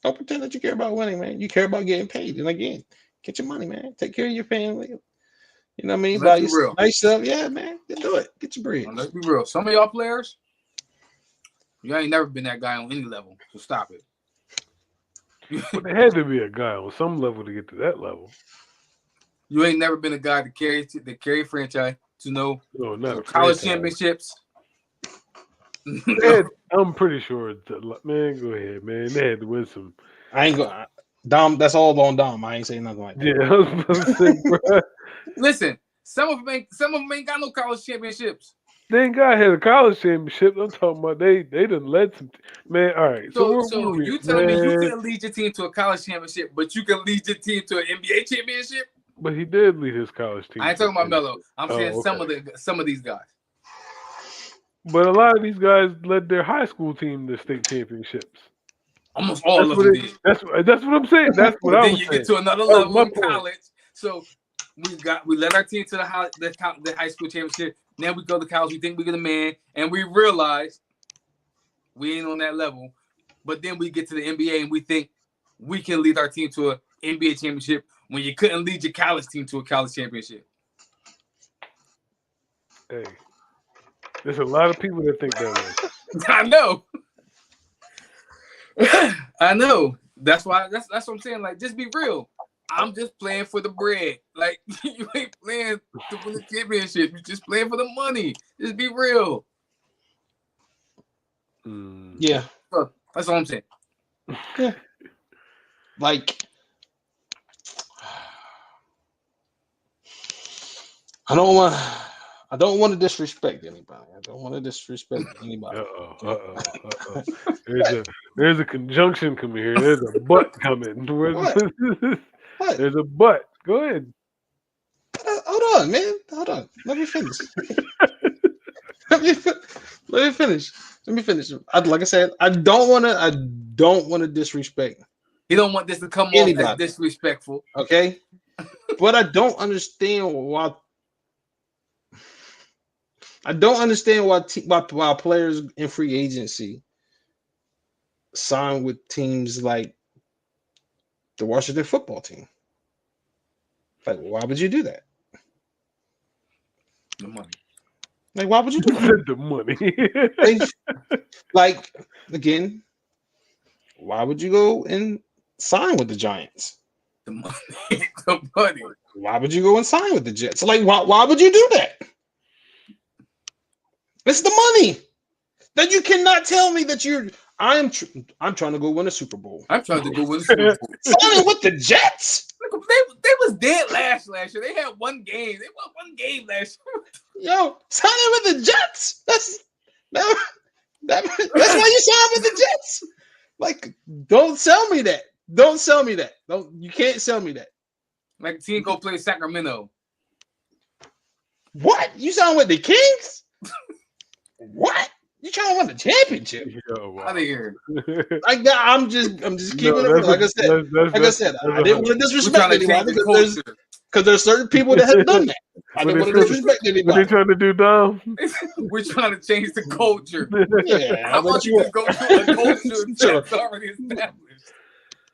Don't pretend that you care about winning, man. You care about getting paid. And again, get your money, man. Take care of your family. You know what I mean? Buy you nice stuff. Yeah, man. Do it. Get your bread. Let's be real. Some of y'all players, you ain't never been that guy on any level. So stop it. But there had to be a guy on some level to get to that level. You ain't never been a guy to carry a franchise to no not college championships. I'm pretty sure. Man, go ahead, man. They had to win some. I ain't going. Dom, that's all on Dom. I ain't saying nothing like that. Yeah, I was about to say, bro. Listen, some of them ain't got no college championships. They ain't got had a college championship. I'm talking about they done led some. Man, all right. So you telling me you couldn't lead your team to a college championship, but you can lead your team to an NBA championship? But he did lead his college team. I ain't talking about Melo. I'm saying some of these guys. But a lot of these guys led their high school team to state championships. Almost all of them did. That's what I'm saying. That's what I was saying. Then you get to another level in college. So we led our team to the high school championship. Then we go to college. We think we're the man, and we realize we ain't on that level. But then we get to the NBA, and we think we can lead our team to an NBA championship when you couldn't lead your college team to a college championship. Hey, there's a lot of people that think that way. I know. I know. That's why. That's what I'm saying. Like, just be real. I'm just playing for the bread. Like, you ain't playing to win the championship. You're just playing for the money. Just be real. Yeah. That's all I'm saying. Yeah. Like, I don't want to disrespect anybody. There's a conjunction coming here. There's a but coming. What? There's a but. Go ahead. Hold on, man. Hold on. Let me finish. Let me finish. Like I said, I don't want to disrespect. You don't want this to come off as disrespectful. Okay? But I don't understand why. Why players in free agency sign with teams like the Washington football team. Like, why would you do that? The money. Like, why would you do that? The money. Like, again, why would you go and sign with the Giants? The money. The money. Why would you go and sign with the Jets? Like, why would you do that? It's the money. That you cannot tell me that I'm trying to go win a Super Bowl. I'm trying to go win a Super Bowl. Signing with the Jets? Look, they was dead last year. They had one game. They won one game last year. Yo, signing with the Jets. That's why you sign with the Jets. Like, don't sell me that. You can't sell me that. Like the team go play Sacramento. What? You signed with the Kings? What? You trying to win the championship? Yo, wow. Out of here. I'm just keeping it real. Like I said, I didn't want to disrespect anybody because there's certain people that have done that. I didn't want to disrespect anybody. What they trying to do, Dom? We're trying to change the culture. Yeah, I want you to go to a culture that's already established.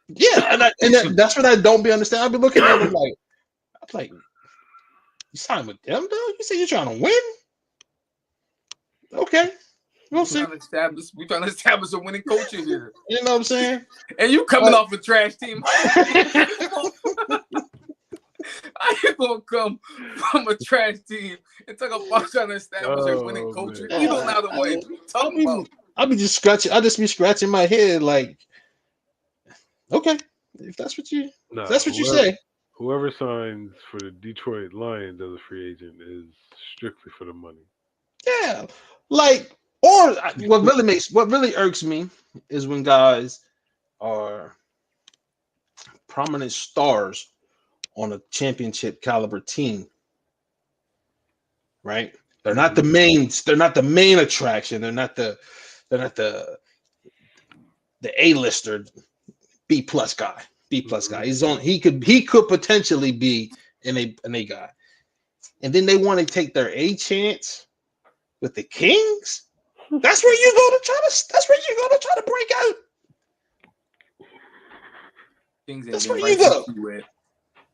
Yeah, and that's what I don't be understanding. I'll be looking at them like, you signed with them, though? You say you're trying to win? Okay. We'll see. We're trying to establish a winning culture here. You know what I'm saying? And you coming off a trash team. I ain't gonna come from a trash team and talk about trying to establish a winning culture. You don't know how to win. Talking about. I'll just be scratching my head like, okay, if that's what you say. Whoever signs for the Detroit Lions as a free agent is strictly for the money. Yeah, like, or what really irks me is when guys are prominent stars on a championship caliber team, right? They're not the main. They're not the main attraction. They're not the A-lister B+ guy. B plus guy. He's on. He could potentially be an A guy. And then they want to take their A chance with the Kings. That's where you go to try to. That's where you go to try to break out. Kings That's where you go.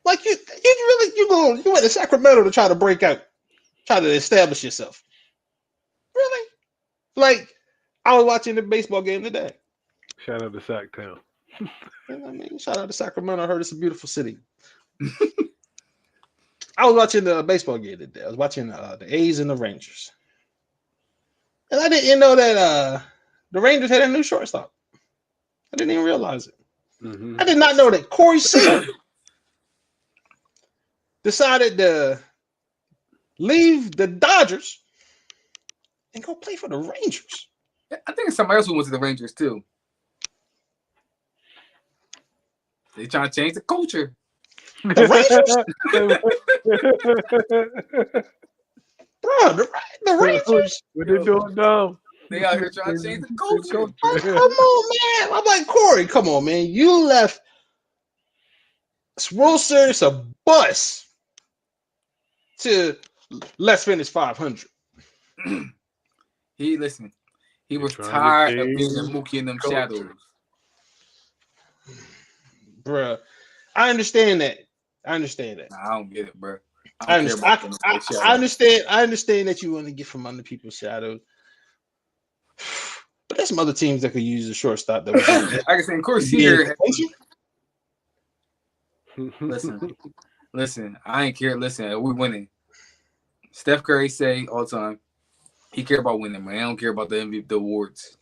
Like you went to Sacramento to try to break out, try to establish yourself. Really? Like I was watching the baseball game today. Shout out to Sacktown. You know what I mean, shout out to Sacramento. I heard it's a beautiful city. I was watching the baseball game today. I was watching the A's and the Rangers, and I didn't know that the Rangers had a new shortstop. I didn't even realize it. Mm-hmm. I did not know that Corey Seager decided to leave the Dodgers and go play for the Rangers. I think it's somebody else who went to the Rangers too. They trying to change the culture. The Rangers, bro. The Rangers. What they doing now? They out here trying to change the culture. Like, come on, man. I'm like, Corey, come on, man. You left World Series a bus to let's finish 500. He was tired of being a Mookie in them shadows. Bruh, I understand that. I don't get it, bro. I understand that you want to get from under people's shadows. But there's some other teams that could use a shortstop that was I can say, of course, here. Listen, I ain't care. Listen, we're winning. Steph Curry say all the time, he care about winning, man. I don't care about the MVP, the awards.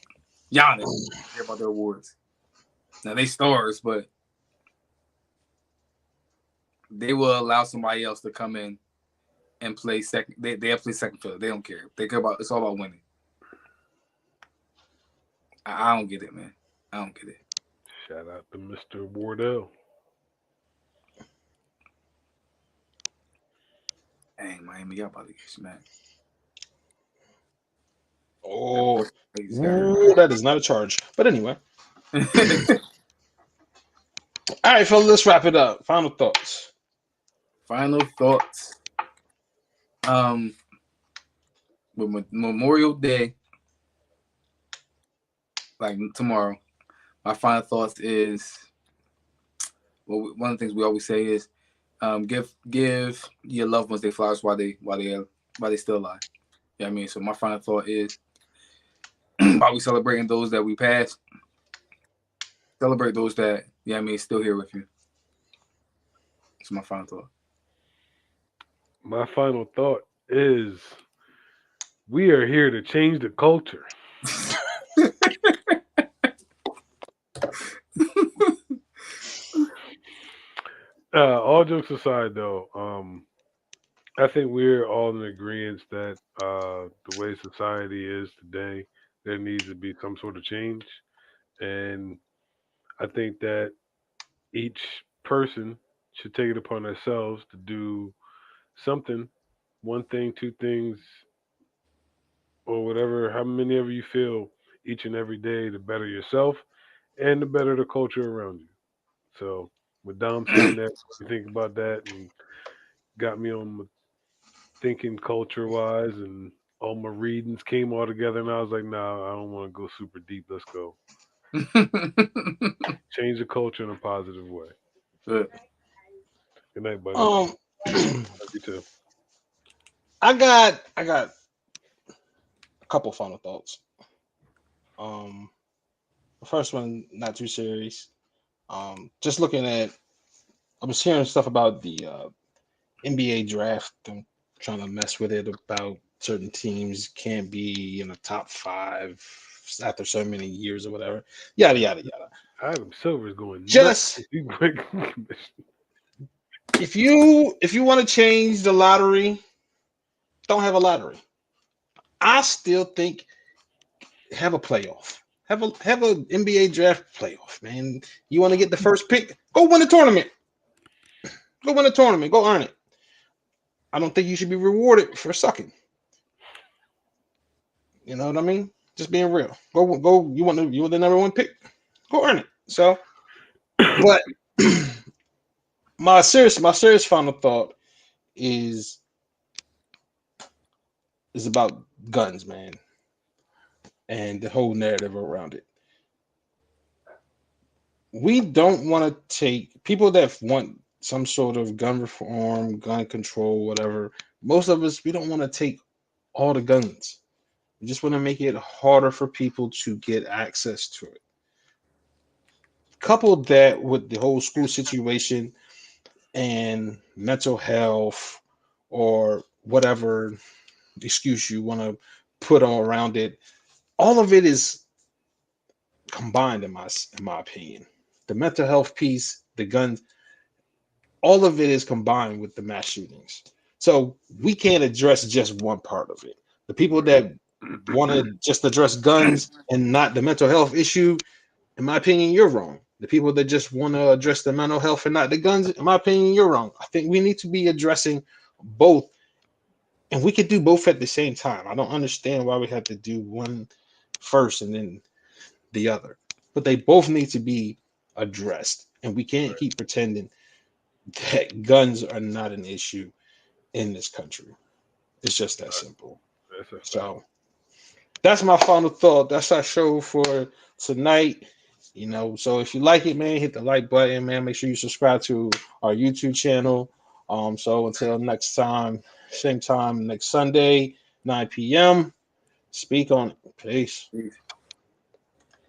Giannis care about the awards. Now they stars, but they will allow somebody else to come in and play second. They play second field. They don't care. They care about it's all about winning. I don't get it, man. I don't get it. Shout out to Mr. Wardell. Dang, Miami, y'all about to get smacked. Oh, that is not a charge. But anyway. All right, fellas, let's wrap it up. Final thoughts. With Memorial Day, like tomorrow, my final thoughts is, well, one of the things we always say is, give your loved ones their flowers while they still alive. You know what I mean? So my final thought is, while we celebrating those that we passed, celebrate those that, you know what I mean, still here with you. That's my final thought. My final thought is, we are here to change the culture. All jokes aside, though, I think we're all in agreement that the way society is today, there needs to be some sort of change. And I think that each person should take it upon themselves to do something, one thing, two things, or whatever, how many ever you feel each and every day to better yourself and to better the culture around you. So with Dom saying that, you think about that and got me on my thinking culture wise, and all my readings came all together, and I was like, nah, I don't want to go super deep. Let's go. Change the culture in a positive way. Good night, buddy. Love you too. I got a couple final thoughts. The first one, not too serious. Just looking at, I was hearing stuff about the NBA draft and trying to mess with it about certain teams can't be in the top 5 after so many years or whatever. Yada yada yada. Adam Silver's going just if you want to change the lottery, don't have a lottery. I still think have a playoff. Have a NBA draft playoff, man. You want to get the first pick? Go win a tournament. Go win a tournament. Go earn it. I don't think you should be rewarded for sucking. You know what I mean? Just being real. Go. You want the number 1 pick? Go earn it. So, but my serious final thought is about guns, man, and the whole narrative around it. We don't want to take people that want some sort of gun reform, gun control, whatever. Most of us, we don't want to take all the guns. We just want to make it harder for people to get access to it. Couple that with the whole school situation and mental health or whatever excuse you want to put on around it, all of it is combined in my opinion. The mental health piece, the guns, all of it is combined with the mass shootings. So we can't address just one part of it. The people that want to just address guns and not the mental health issue, in my opinion, you're wrong. The people that just want to address the mental health and not the guns, in my opinion, you're wrong. I think we need to be addressing both, and we could do both at the same time. I don't understand why we have to do one first and then the other, but they both need to be addressed, and we can't keep pretending that guns are not an issue in this country. It's just that simple. That's a fact. So that's my final thought. That's our show for tonight. So if you like it, man, hit the like button, man. Make sure you subscribe to our YouTube channel. So until next time, same time next Sunday, 9 p.m. Speak on it. Peace. Peace.